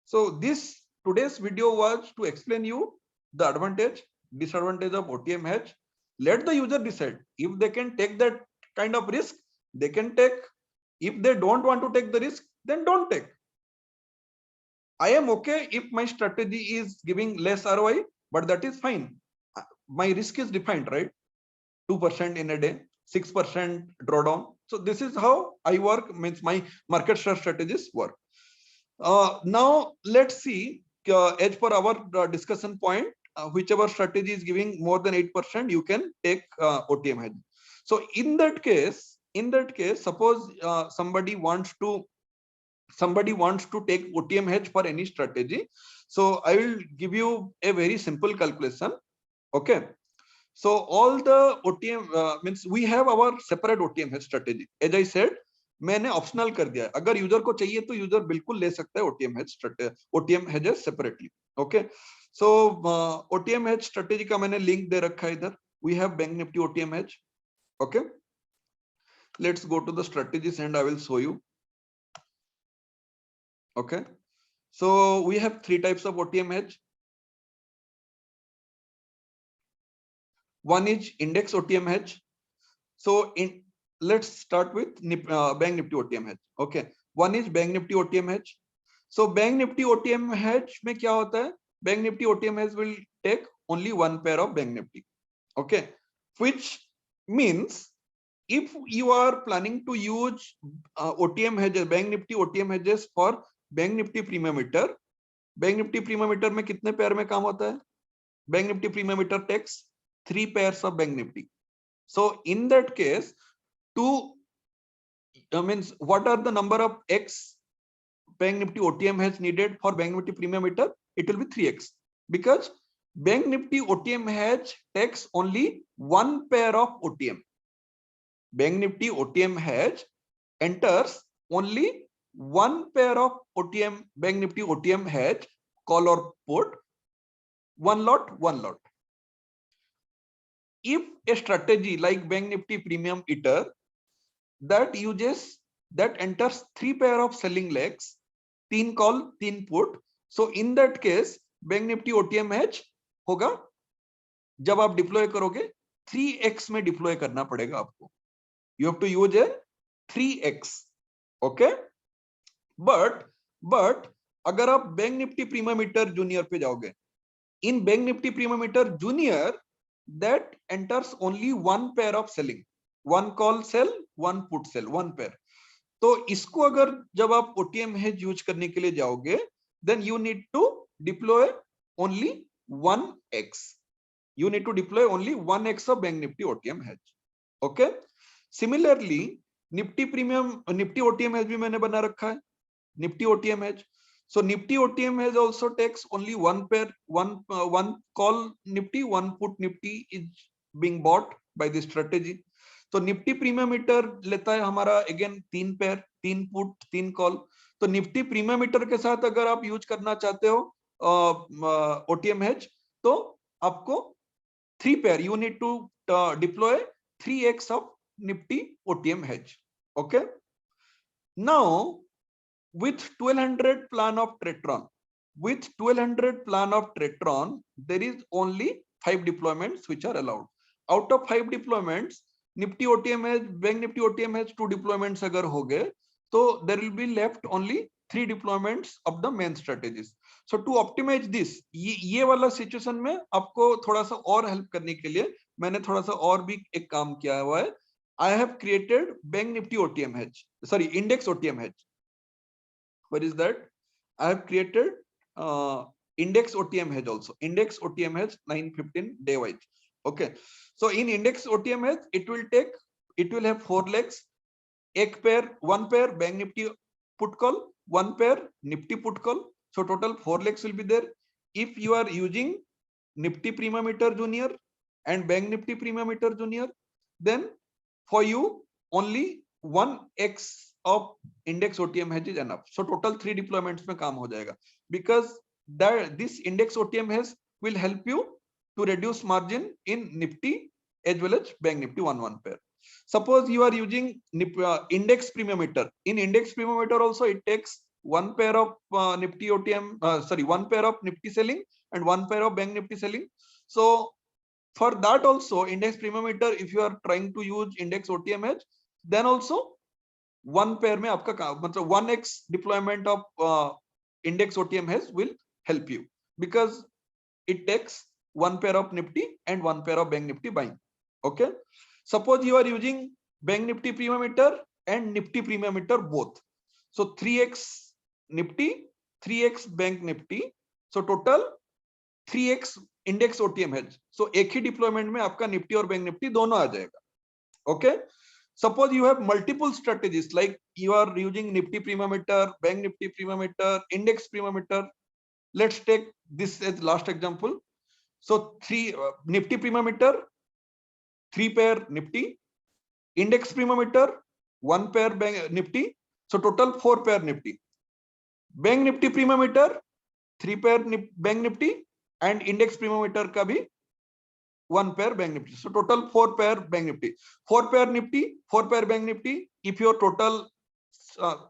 So this today's video was to explain you the advantage, disadvantage of OTM hedge. Let the user decide. If they can take that kind of risk, they can take. If they don't want to take the risk, then don't take. I am okay if my strategy is giving less ROI, but that is fine. My risk is defined, right? 2% in a day, 6% drawdown. So this is how I work, means my market share strategies work. Now let's see, as per our discussion point, whichever strategy is giving more than 8%, you can take OTM hedge. So in that case, suppose somebody wants to take OTM hedge for any strategy. So I will give you a very simple calculation. Okay. So all the OTM means we have our separate OTM hedge strategy. As I said, मैंने optional कर दिया है. अगर user को चाहिए तो user बिल्कुल ले सकता है OTM hedge strategy, OTM hedges separately. Okay. So OTM hedge strategy का मैंने लिंक दे रखा है इधर. We have Bank Nifty OTM hedge. Okay. Let's go to the strategies and I will show you. Okay. So we have 3 types of OTM hedge. One is index OTM hedge. So let's start with Bank Nifty OTM hedge. Okay. One is Bank Nifty OTM hedge. So Bank Nifty OTM hedge में क्या होता है? Bank Nifty OTM hedge will take only one pair of Bank Nifty. Okay. Which means if you are planning to use OTM hedges, Bank Nifty OTM hedges for Bank Nifty Premium Meter, bank Nifty premium meter में कितने pair में काम होता है? Bank Nifty premium meter takes 3 pairs of bank nifty. So in that case, means what are the number of X bank nifty OTM has needed for bank nifty premium meter? It will be 3x, because bank nifty OTM has takes only one pair of OTM. Bank nifty OTM has enters only one pair of OTM. Bank nifty OTM has call or put, one lot. If a strategy like bank nifty premium meter that enters 3 pair of selling legs, 3 call 3 put, so in that case bank Nifty OTM has होगा, जब आप deploy करोगे 3x में deploy करना पड़ेगा आपको. You have to use a 3x. Okay, but अगर आप bank Nifty premium meter junior पे जाओगे, in bank Nifty premium meter junior that enters only one pair of selling, one call sell, one put sell, one pair. तो इसको अगर जब आप OTM hedge use करने के लिए जाओगे, then you need to deploy only 1x. You need to deploy only 1x of bank nifty OTM hedge. Okay. Similarly, Nifty OTM hedge भी मैंने बना रखा है, Nifty OTM hedge. So Nifty OTM has also takes only one pair, one call Nifty, one put Nifty is being bought by this strategy. So Nifty premium meter लेता है हमारा again 3 pair, 3 put, 3 call. तो Nifty premium meter के साथ अगर आप use करना चाहते हो OTM hedge, तो आपको 3 pair, you need to deploy 3x of Nifty OTM hedge. Okay. Now, with 1200 plan of Tretron, there is only 5 deployments which are allowed. Out of 5 deployments, Nifty OTM has, Bank Nifty OTM has 2 deployments अगर हो गए, so there will be left only 3 deployments of the main strategies. So to optimize this, ये वाला situation में आपको थोड़ा सा और help करने के लिए मैंने थोड़ा सा और भी एक काम किया हुआ है. I have created Bank Nifty OTM hedge, sorry, Index OTM hedge. What is that? I have created Index OTM hedge also. Index OTM hedge 915 day wise. Okay. So in Index OTM hedge, it will have 4 legs. One pair Bank Nifty put call, one pair Nifty put call. So total 4 legs will be there. If you are using Nifty Premium Meter Junior and Bank Nifty Premium Meter Junior, then for you only 1x of Index OTM hedge is enough. So total 3 deployments में काम हो जाएगा, because this Index OTM hedge will help you to reduce margin in Nifty as well as Bank Nifty 1 pair. Suppose you are using Index Premium Meter. In Index Premium Meter also it takes 1 pair of Nifty OTM, 1 pair of Nifty selling and 1 pair of Bank Nifty selling. So for that also, Index Premium Meter, if you are trying to use Index OTM hedge, then also 1 pair में आपका मतलब 1x deployment of Index OTM hedge will help you, because it takes 1 pair of Nifty and 1 pair of Bank Nifty buying. Okay. Suppose you are using Bank Nifty Premium Meter and Nifty Premium Meter both. So 3x Nifty, 3x Bank Nifty. So total 3x Index OTM hedge. So एक ही deployment में आपका Nifty और Bank Nifty दोनों आ जाएगा. Okay. Suppose you have multiple strategies, like you are using Nifty Premium Meter, Bank Nifty Premium Meter, Index Premium Meter. Let's take this as last example. So 3 Nifty Premium Meter, 3 pair Nifty, Index Premium Meter, 1 pair Bank Nifty. So total 4 pair Nifty. Bank Nifty Premium Meter, 3 pair Bank Nifty, and Index Premium Meter का भी 1 pair Bank Nifty. So total 4 pair Bank Nifty. 4 pair Nifty, 4 pair Bank Nifty. If your total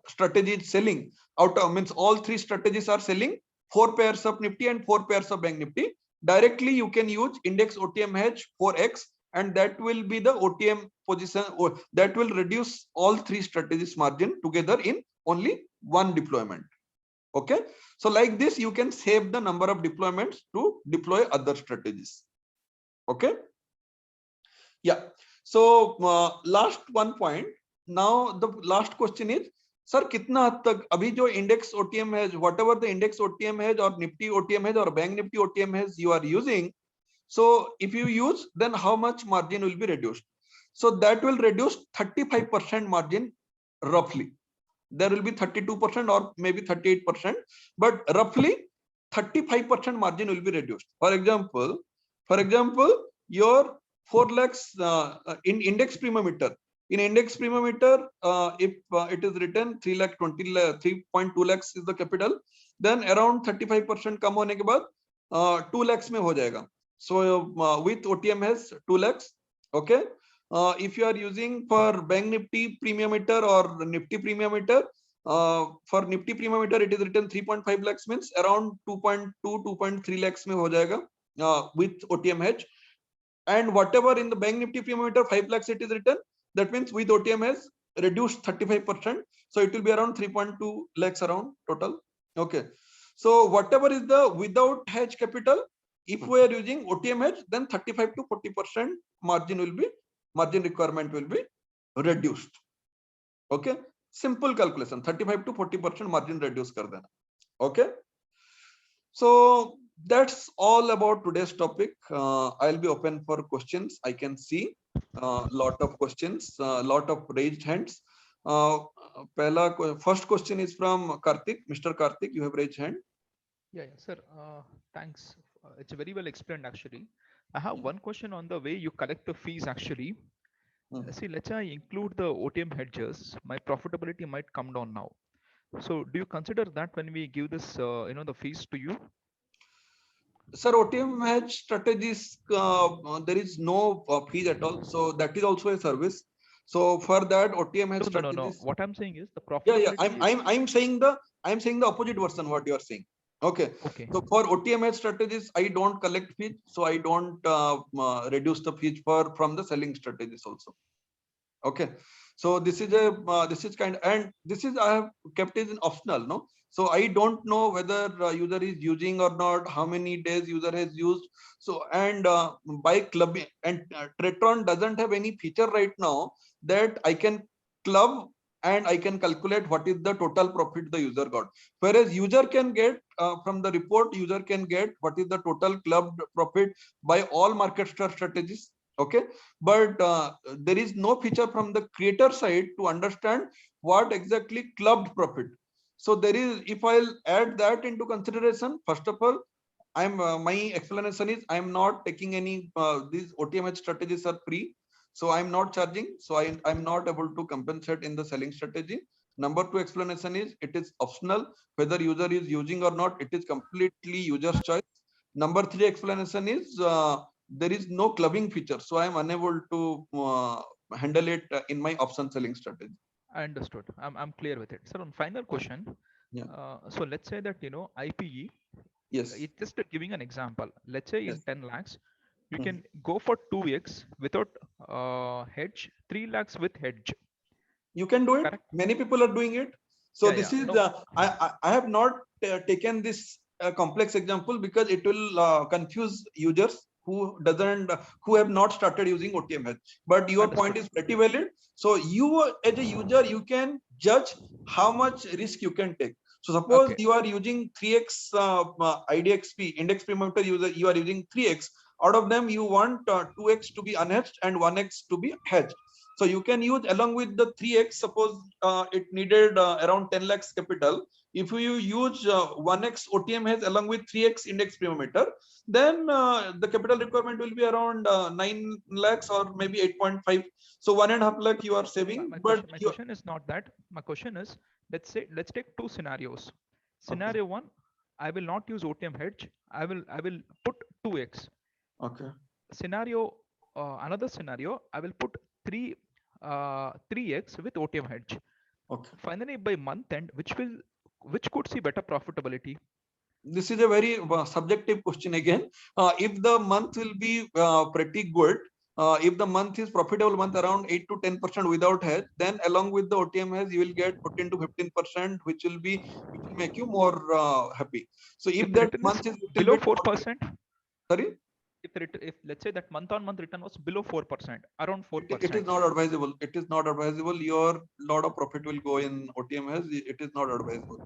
strategy is selling, out of means all 3 strategies are selling 4 pairs of Nifty and 4 pairs of Bank Nifty, directly you can use Index OTM hedge 4x, and that will be the OTM position, or that will reduce all 3 strategies margin together in only 1 deployment. Okay. So like this, you can save the number of deployments to deploy other strategies. Okay. Yeah. So last one point. Now the last question is, sir कितना हद तक अभी जो index OTM है, whatever the index OTM है और Nifty OTM है और बैंक निफ्टी ओटीएम है you are using, so if you use, then how much margin will be reduced? So that will reduce 35% margin roughly. There will be 32% or maybe 38%, but roughly 35% margin will be reduced. For example, your 4 lakhs in index premium meter. In index premium meter, if it is written 3.2 lakhs is the capital, then around 35% कम होने के बाद 2 lakhs में हो जाएगा. So with OTM has 2 lakhs. Okay. If you are using for bank nifty premium meter or nifty premium meter, for nifty premium meter it is written 3.5 lakhs, means around 2.2 2.3 lakhs में हो जाएगा with OTM hedge. And whatever in the bank nifty premium meter 5 lakhs it is written, that means with OTM has reduced 35%, so it will be around 3.2 lakhs around total. Okay. So whatever is the without hedge capital, if we are using OTM hedge, then 35 to 40% margin requirement will be reduced. Okay, simple calculation, 35 to 40% margin reduce kar dena. Okay, so that's all about today's topic. I'll be open for questions. I can see lot of questions, lot of raised hands. First question is from Karthik. Mr. Karthik, you have raised hand. Yeah, sir. Thanks. It's very well explained actually. I have one question on the way you collect the fees actually. See, let's say I include the OTM hedges, my profitability might come down now. So do you consider that when we give this, the fees to you? Sir, OTM hedge strategies, there is no fees at all. So that is also a service. So for that OTM hedge strategies. No. What I'm saying is the profitability. Yeah. I'm saying the opposite version. What you are saying. Okay. So for OTM hedge strategies, I don't collect fees. So I don't reduce the fees from the selling strategies also. Okay. So this is I have kept it in optional, no. So I don't know whether user is using or not, how many days user has used. So and by clubbing, and Tretron doesn't have any feature right now that I can club and I can calculate what is the total profit the user got. Whereas user can get from the report, user can get what is the total clubbed profit by all market strategies. Okay, but there is no feature from the creator side to understand what exactly clubbed profit. So there is, if I'll add that into consideration, first of all, my explanation is I'm not taking any these OTM strategies are free, so I'm not charging, so I'm not able to compensate in the selling strategy. Number two explanation is it is optional, whether user is using or not, it is completely user's choice. Number three explanation is there is no clubbing feature, so I am unable to handle it in my option selling strategy. I understood. I'm clear with it. So on final question, so let's say that IPE. Yes. It's just giving an example. Let's say in 10 lakhs, you can go for 2x without hedge, 3 lakhs with hedge. You can do it. Correct. Many people are doing it. So this is I have not taken this complex example because it will confuse users who have not started using OTM hedge. But your point is pretty valid. So you as a user, you can judge how much risk you can take. So suppose you are using 3x IDXP index premium meter user, you are using 3x. Out of them, you want 2x to be unhedged and 1x to be hedged. So you can use along with the 3x. Suppose it needed around 10 lakhs capital. If you use 1x OTM hedge along with 3x index premium meter, then the capital requirement will be around 9 lakhs or maybe 8.5. So 1.5 lakh you are saving. My question is not that. My question is, let's take two scenarios. Scenario one, I will not use OTM hedge. I will put 2x. Okay. Scenario, another scenario, I will put 3x with OTM hedge. Okay. Finally, by month end, which could see better profitability? This is a very subjective question again. If the month will be pretty good, if the month is profitable month around 8 to 10% without hedge, then along with the OTM hedge, you will get 14 to 15%, which will make you more happy. So if that month is below 4%, sorry, if let's say that month-on-month return was below 4%, around 4%. It is not advisable. It is not advisable. Your lot of profit will go in OTM hedge. It is not advisable.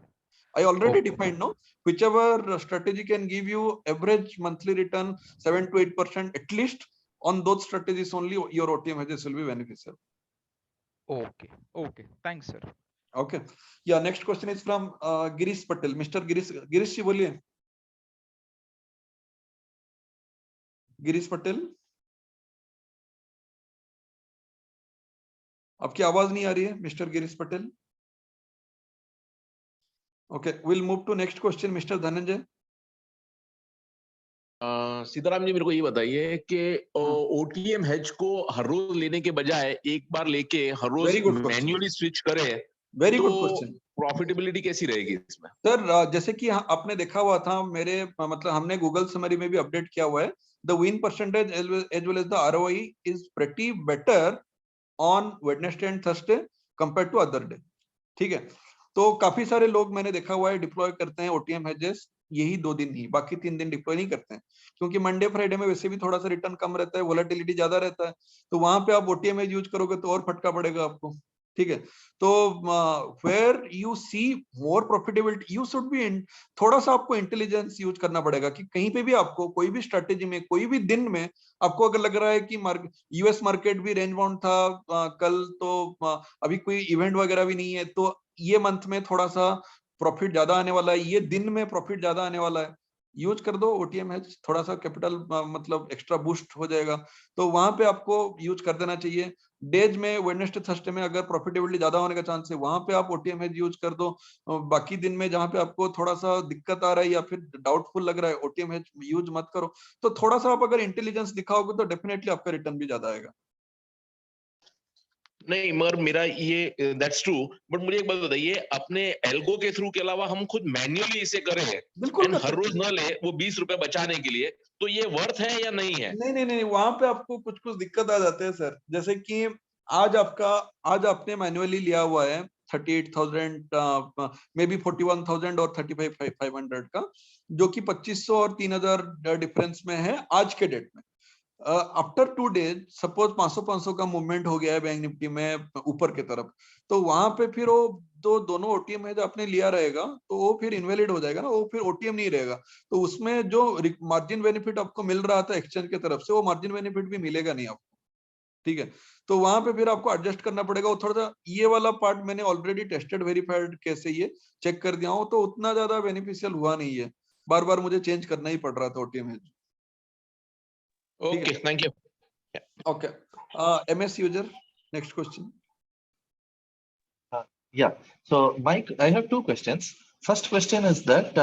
I already defined, no? Whichever strategy can give you average monthly return 7 to 8% at least, on those strategies only your OTM hedges will be beneficial. Okay. Okay. Thanks, sir. Okay. Yeah. Next question is from Girish Patel. Mr. Girish जी बोलिए. गिरीश पटेल, आपकी आवाज नहीं आ रही है mister Girish Patel. Okay, will move to next question mister Dhananjay. Sitaram ji, मेरे को ये बताइए कि ओटीएम हेज को हर रोज लेने के बजाय एक बार लेके हर रोज मैन्युअली स्विच करें, वेरी गुड क्वेश्चन. प्रॉफिटेबिलिटी कैसी रहेगी इसमें? सर, जैसे कि आपने देखा हुआ था मेरे मतलब हमने गूगल समरी में भी अपडेट किया हुआ है. The win percentage as well as the ROI is pretty better on Wednesday and Thursday compare to other day. ठीक है, तो काफी सारे लोग मैंने देखा हुआ है डिप्लॉय करते हैं ओटीएम हेजेस यही 2 दिन ही, बाकी 3 दिन डिप्लॉय नहीं करते हैं, क्योंकि मंडे फ्राइडे में वैसे भी थोड़ा सा रिटर्न कम रहता है, वोलेटिलिटी ज्यादा रहता है, तो वहां पे आप ओटीएम हेज यूज करोगे तो और फटका पड़ेगा आपको. ठीक है, तो where you see more profitability you should be थोड़ा सा आपको इंटेलिजेंस यूज करना पड़ेगा कि कहीं पे भी आपको कोई भी स्ट्रेटेजी में कोई भी दिन में आपको अगर लग रहा है कि यूएस मार्केट भी रेंज बाउंड था कल, तो अभी कोई इवेंट वगैरह भी नहीं है, तो ये मंथ में थोड़ा सा प्रॉफिट ज्यादा आने वाला है, ये दिन में प्रॉफिट ज्यादा आने वाला है, यूज कर दो ओटीएम हेज, थोड़ा सा कैपिटल मतलब एक्स्ट्रा बूस्ट हो जाएगा, तो वहां पे आपको यूज कर देना चाहिए. डेज में वेडनेसडे थर्सडे में अगर प्रॉफिटेबिलिटी ज्यादा होने का चांस है वहां पे आप ओटीएम हेज यूज कर दो. बाकी दिन में जहां पे आपको थोड़ा सा दिक्कत आ रहा है या फिर डाउटफुल लग रहा है ओटीएम हेज यूज मत करो. तो थोड़ा सा आप अगर इंटेलिजेंस दिखाओगे तो डेफिनेटली आपका रिटर्न भी ज्यादा आएगा. नहीं, मगर मेरा ये दैट्स ट्रू, बट मुझे एक बात बताइए, अपने एल्गो के थ्रू के अलावा हम खुद मैन्युअली इसे करें एंड हर रोज ना ले वो 20 रुपए बचाने के लिए, तो ये वर्थ है या नहीं है? नहीं, वहां पे आपको कुछ कुछ दिक्कत आ जाते हैं सर. जैसे कि आज आपने मैन्युअली लिया हुआ है 38,000 मे बी 41,000 और 35,500 का, जो कि 2500 और 3,000 डिफरेंस में है आज के डेट में. आफ्टर 2 डेज सपोज 500 का मूवमेंट हो गया है बैंक निफ्टी में ऊपर की तरफ, तो वहां पे फिर वो दोनों ओटीएम है जो आपने लिया रहेगा तो वो फिर इनवैलिड हो जाएगा ना, वो फिर ओटीएम नहीं रहेगा. तो उसमें जो मार्जिन बेनिफिट आपको मिल रहा था एक्सचेंज की तरफ से वो मार्जिन बेनिफिट भी मिलेगा नहीं आपको. ठीक है, तो वहां पे फिर आपको एडजस्ट करना पड़ेगा. वो थोड़ा सा ये वाला पार्ट मैंने ऑलरेडी टेस्टेड वेरीफाइड कैसे ये चेक कर दिया हूँ, तो उतना ज्यादा बेनिफिशियल हुआ नहीं है, बार बार मुझे चेंज करना ही पड़ रहा था OTM hedge. Okay, thank you. Okay. MS user, next question. Yeah. So, Mike, I have 2 questions. First question is that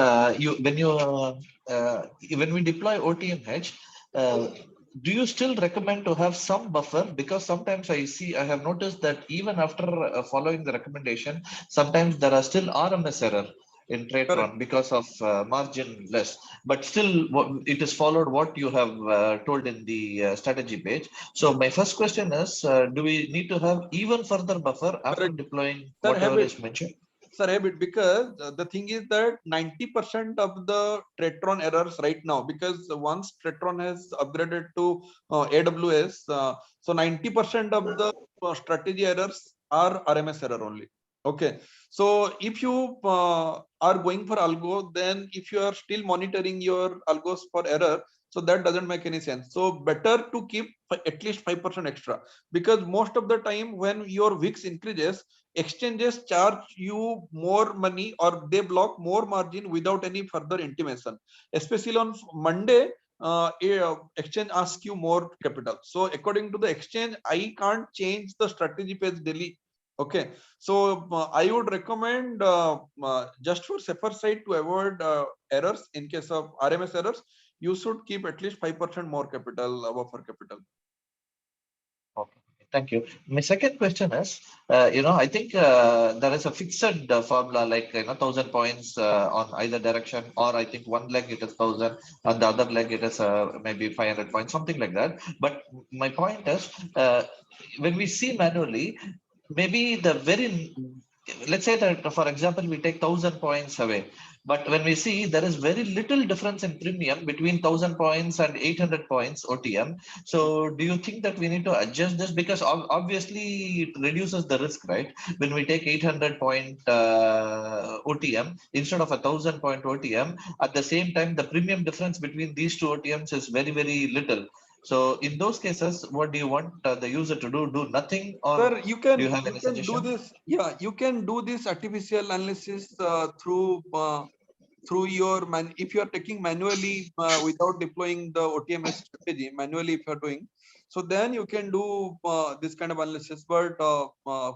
when we deploy OTM hedge, do you still recommend to have some buffer? Because sometimes I have noticed that even after following the recommendation, sometimes there are still RMS error in TradeRun because of margin less, but still it is followed what you have told in the strategy page. So my first question is, do we need to have even further buffer after deploying whatever is mentioned? Sir, habit, because the thing is that 90% of the TradeRun errors right now, because once TradeRun has upgraded to AWS, so 90% of the strategy errors are RMS error only. Okay, so if you are going for algo, then if you are still monitoring your algos for error, so that doesn't make any sense. So better to keep at least 5% extra, because most of the time when your VIX increases, exchanges charge you more money or they block more margin without any further intimation. Especially on Monday, exchange asks you more capital. So according to the exchange, I can't change the strategy page daily. Okay, so I would recommend just for safer side to avoid errors in case of RMS errors, you should keep at least 5% more capital, buffer capital. Okay, thank you. My second question is, I think there is a fixed formula like 1,000 points on either direction, or I think one leg it is 1,000, and the other leg it is maybe 500 points, something like that. But my point is, when we see manually, maybe let's say that for example we take 1,000 points away, But when we see there is very little difference in premium between 1000 points and 800 points OTM. So do you think that we need to adjust this? Because obviously it reduces the risk, right? When we take 800 point OTM instead of 1000 point OTM, at the same time, the premium difference between these two OTMs is very, very little. So in those cases, what do you want the user to do? Do nothing, or Sir, do you have any do suggestion? this. Yeah, you can do this artificial analysis through your if you are taking manually without deploying the OTMS strategy manually, if you are doing so, then you can do this kind of analysis. But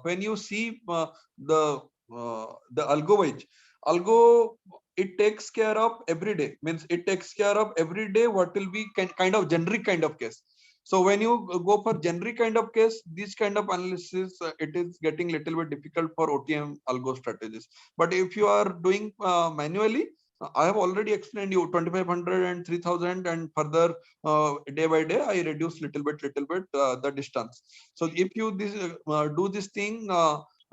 when you see the algo wise, algo, it takes care of every day, means it takes care of every day what will be kind of generic kind of case. So when you go for generic kind of case, this kind of analysis, it is getting little bit difficult for OTM algo strategies. But if you are doing manually, I have already explained you 2500 and 3000, and further day by day I reduce little bit the distance. So if you do this thing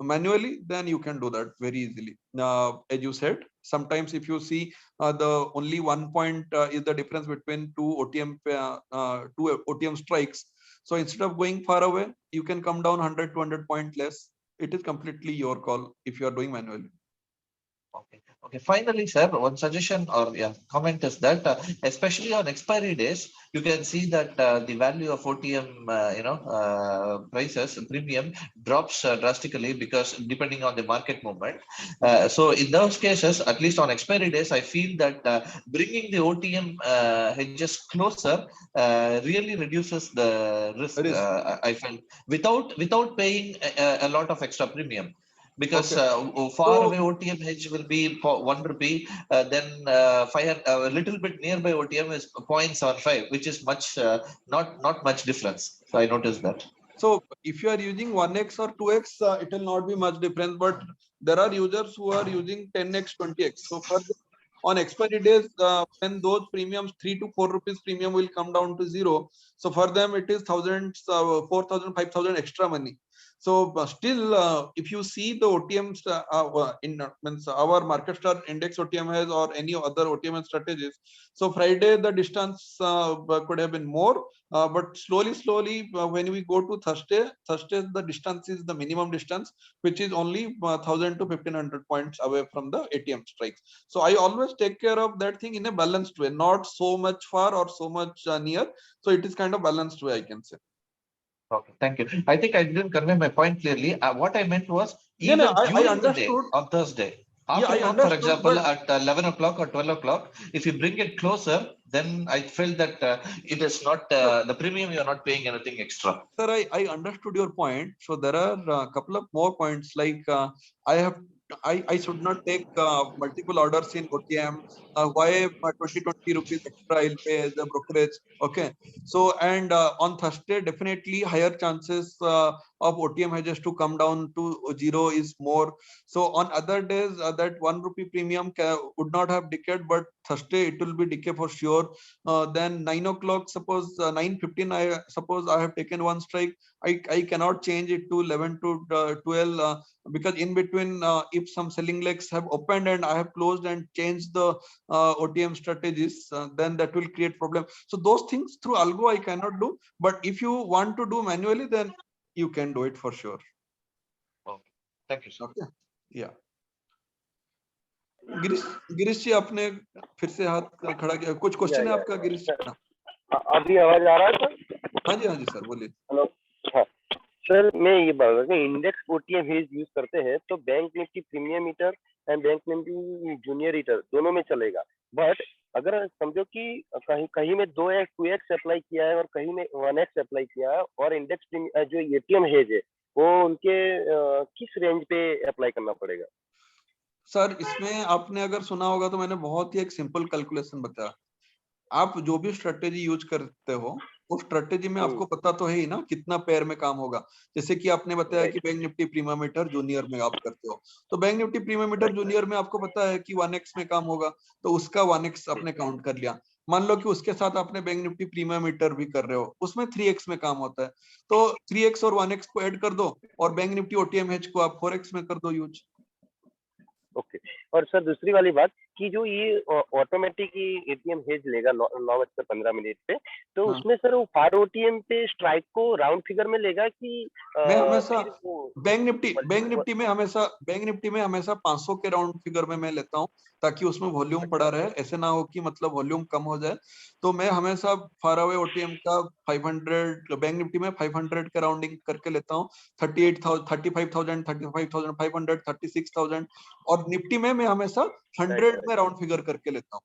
manually, then you can do that very easily. As you said, sometimes if you see the only 1 point is the difference between two OTM strikes. So instead of going far away, you can come down 100 200 point less. It is completely your call if you are doing manually. Okay. Okay. Finally, sir, one suggestion or comment is that especially on expiry days, you can see that the value of OTM, prices premium drops drastically because depending on the market movement. So in those cases, at least on expiry days, I feel that bringing the OTM hedges closer really reduces the risk. I felt without paying a lot of extra premium. Because far away OTM hedge will be for 1 rupee, then a little bit nearby OTM is 0.75, which is much not much difference. So I noticed that. So if you are using 1x or 2x, it will not be much difference. But there are users who are using 10x, 20x. So for on expiry days, when those premiums 3 to 4 rupees premium will come down to zero. So for them it is thousands, 4,000, 5,000 extra money. So still, if you see the OTMs means our market star index OTM has or any other OTM strategies. So Friday the distance could have been more, but slowly when we go to Thursday the distance is the minimum distance, which is only 1,000 to 1,500 points away from the ATM strikes. So I always take care of that thing in a balanced way, not so much far or so much near. So it is kind of balanced way, I can say. Okay, thank you. I think I didn't convey my point clearly. What I meant was even I during the day understood. on Thursday, Yeah, I afternoon, for understood, example, but at 11 o'clock or 12 o'clock, if you bring it closer, then I felt that it is not the premium, you are not paying anything extra. Sir, I understood your point. So there are a couple of more points, like I should not take multiple orders in OTM. Why 20 rupees extra I'll pay as a brokerage? Okay. So and on Thursday, definitely higher chances of OTM hedges to come down to zero is more. So on other days, that 1 rupee premium would not have decayed, but Thursday it will be decay for sure. Then 9 o'clock, suppose 9:15, I suppose I have taken one strike. I cannot change it to 11 to 12 because in between, if some selling legs have opened and I have closed and changed the OTM strategies, then that will create problem. So those things through algo I cannot do. But if you want to do manually, then you can do it for sure. Okay, thank you, sir. Okay. Yeah. Girish ji, आपने फिर से हाथ खड़ा किया, कुछ question है आपका गिरीश जी? अभी आवाज आ रहा है सर? हाँ जी सर, बोलिए। हेलो, हाँ सर, मैं ये बात रहा हूँ, इंडेक्स ओटीएम हेज यूज करते हैं तो bank Nifty premium meter and bank Nifty junior meter दोनों में चलेगा। बट अगर समझो कि कहीं में 2x 2x अप्लाई किया है और कहीं में 1x अप्लाई किया है और इंडेक्स जो एटीएम हेज है वो उनके किस रेंज पे अप्लाई करना पड़ेगा? सर, इसमें आपने अगर सुना होगा तो मैंने बहुत ही एक सिंपल कैलकुलेशन बताया। आप जो भी स्ट्रेटेजी यूज करते हो, उस स्ट्रेटेजी में आपको पता तो है ही ना कितना पेयर में काम होगा। जैसे कि आपने बताया कि bank Nifty premium meter junior में आप करते हो, तो bank Nifty premium meter junior में आपको पता है कि 1x में काम होगा, तो उसका 1x आपने काउंट कर लिया। मान लो कि उसके साथ आपने बैंक निफ्टी प्रीमियम मीटर भी कर रहे हो, उसमें 3x में काम होता है, तो 3x और 1x को ऐड कर दो और बैंक निफ्टी ओटीएम हेज को आप 4x में कर दो यूज। ओके। और सर दूसरी वाली बात कि जो ये ऑटोमेटिक एटीएम हेज लेगा 9:15 पे, तो हाँ। उसमें सर वो फार ओटीएम पे स्ट्राइक को राउंड फिगर में लेगा कि मैं हमेशा फिर वो बैंक निफ्टी में हमेशा 500 के राउंड फिगर में मैं लेता हूँ, ताकि उसमें वॉल्यूम पड़ा रहे। ऐसे ना हो कि मतलब वॉल्यूम कम हो जाए। तो मैं हमेशा फार अवे ओटीएम का 500, बैंक निफ्टी में 500 का राउंडिंग करके लेता हूँ। 38,000, 35,000, 35,500, 36,000। और निफ्टी में मैं हमेशा 100 में राउंड फिगर करके लेता हूँ।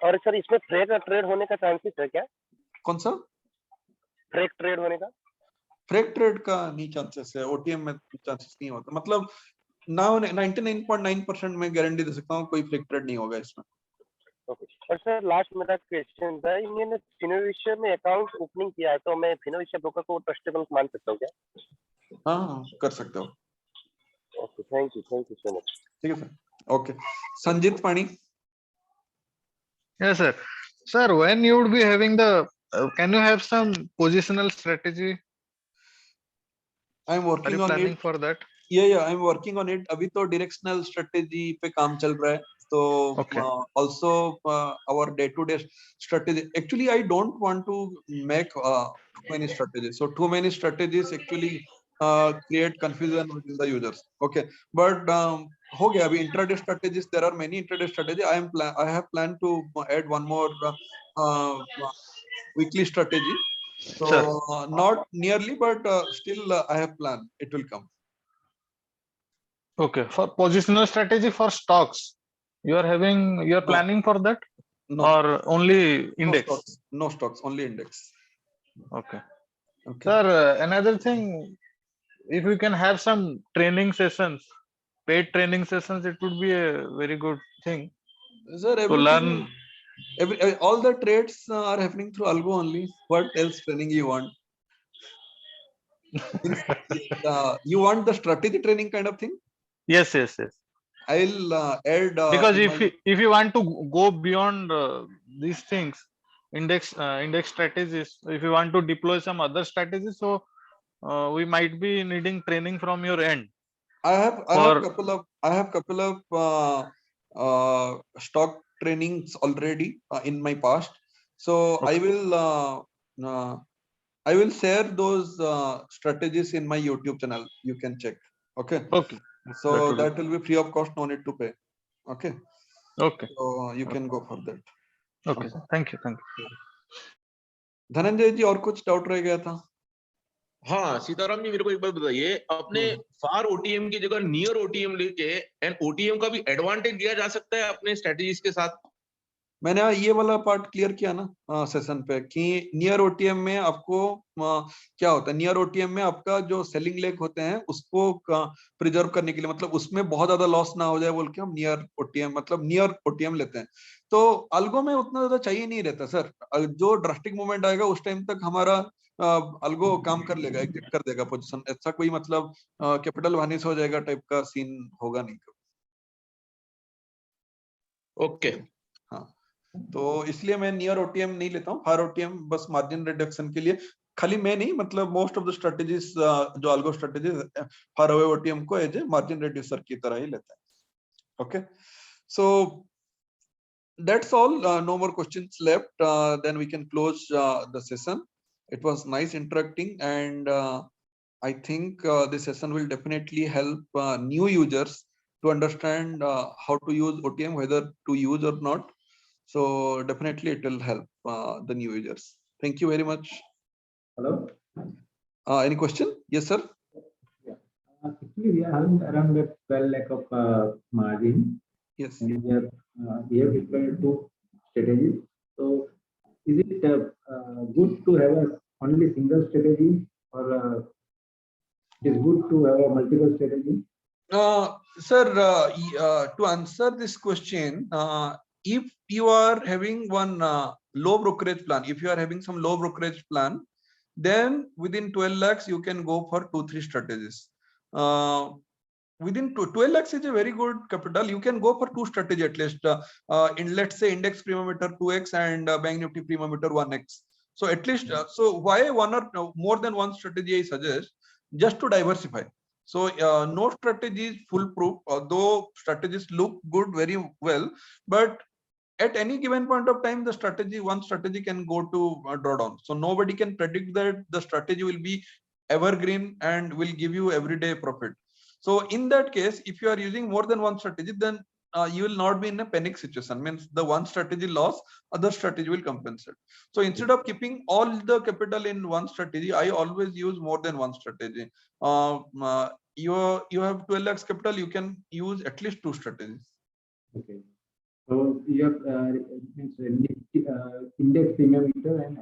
और सर इसमें फ्रेक ट्रेड होने का चांसेस है क्या? कौन सा? फ्रेक ट्रेड होने का? फ्रेक ट्रेड का नहीं चांसेस है, ओटीएम में चांसेस नहीं होता। मतलब 99.9% में गारंटी दे सकता हूँ कोई फ्रेक ट्रेड नहीं होगा इसमें। ओके। और सर लास्ट मेरा क्वेश्चन था, मैंने फिनोविशिया में अकाउंट ओपनिंग किया है, तो मैं फिनोविशिया ब्रोकर को ट्रस्टेबल मान सकता हूँ क्या? हाँ, कर सकते हो। Okay, thank you so much. ठीक है सर, ओके। संजीत पानी। Yes, sir. Sir, when you would be having the, can you have some positional strategy? I am Are working you on planning it. for that? या I am working on it. अभी तो directional strategy पे काम चल रहा है। तो Okay. also our day to day strategy, actually I don't want to make too many strategies. So too many strategies actually create confusion within the users. Okay, but हो गया अभी intraday strategies. There are many intraday strategy. I have planned to add one more weekly strategy. So Sir. not nearly, but still I have planned. It will come. Okay. For positional strategy for stocks, you are No. planning for that, No. or only index? No stocks, only index. Okay. Okay. Sir, another thing, if we can have some training sessions, paid training sessions, it would be a very good thing Sir, to learn. all the trades are happening through Algo only. What else training you want? You want the strategy training kind of thing? Yes. I'll add Because in if you want to go beyond these things, index strategies, if you want to deploy some other strategies, so we might be needing training from your end. I have couple of stock trainings already in my past. So Okay. I will share those strategies in my YouTube channel. You can check. Okay. Okay. So that will be free of cost. No need to pay. Okay. Okay. So you can go for that. Okay. Thank you. Dhananjay जी, और कुछ doubt रह गया था? हाँ सीताराम जी, मेरे को एक बात बताइए, अपने फार ओटीएम की जगह नियर ओटीएम लेके एंड ओटीएम का भी एडवांटेज दिया जा सकता है अपने स्ट्रेटजीज के साथ? मैंने ये वाला पार्ट क्लियर किया ना सेशन पे कि नियर ओटीएम में आपको क्या होता है। नियर ओटीएम में आपका जो सेलिंग लेग होते हैं उसको प्रिजर्व करने के लिए, मतलब उसमें बहुत ज्यादा लॉस ना हो जाए बोल के हम नियर ओटीएम मतलब नियर ओटीएम लेते हैं। तो अल्गो में उतना ज्यादा चाहिए नहीं रहता सर। जो ड्रास्टिक मूवमेंट आएगा उस टाइम तक हमारा अल्गो काम कर लेगा, एग्जिट कर देगा पोजीशन। ऐसा कोई मतलब कैपिटल वानिश हो जाएगा टाइप का सीन होगा नहीं। ओके। हाँ, तो इसलिए मैं नियर ओटीएम नहीं लेता हूँ। फार ओटीएम बस मार्जिन रिडक्शन के लिए। खाली मैं नहीं, मतलब मोस्ट ऑफ द स्ट्रेटेजीज जो algo strategies far away OTM को एज ए मार्जिन रिड्यूसर की तरह ही लेता है। Okay, so that's all. No more questions left, then we can close the session. It was nice interacting and I think this session will definitely help new users to understand how to use OTM, whether to use or not. So definitely it will help the new users. Thank you very much. Hello. Any question? Yes, sir. Yeah. Actually, we are having around 12 lakh of margin. Yes. And we have deployed 2 strategies. So, is it good to have only single strategy, or it is good to have a multiple strategy? Sir, to answer this question, if you are having one low brokerage plan, if you are having some low brokerage plan, then within 12 lakhs you can go for 2-3 strategies. Within 12 lakhs is a very good capital. You can go for 2 strategy at least. In let's say index premium meter 2x and bank nifty premium meter 1x. So at least so why one or more than one strategy I suggest? Just to diversify. So no strategy is foolproof, although strategies look good very well, but at any given point of time, one strategy can go to drawdown. So nobody can predict that the strategy will be evergreen and will give you everyday profit. So in that case, if you are using more than one strategy, then you will not be in a panic situation. Means the one strategy loss, other strategy will compensate. So instead of keeping all the capital in one strategy, I always use more than one strategy. You have 12 lakhs capital, you can use at least 2 strategies. Okay. So you have index premium meter and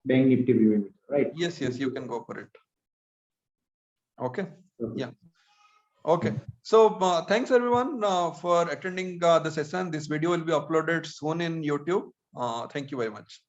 bank nifty premium meter, right? Yes, you can go for it. Okay. Yeah. Okay. So thanks everyone for attending the session. This video will be uploaded soon in YouTube. Thank you very much.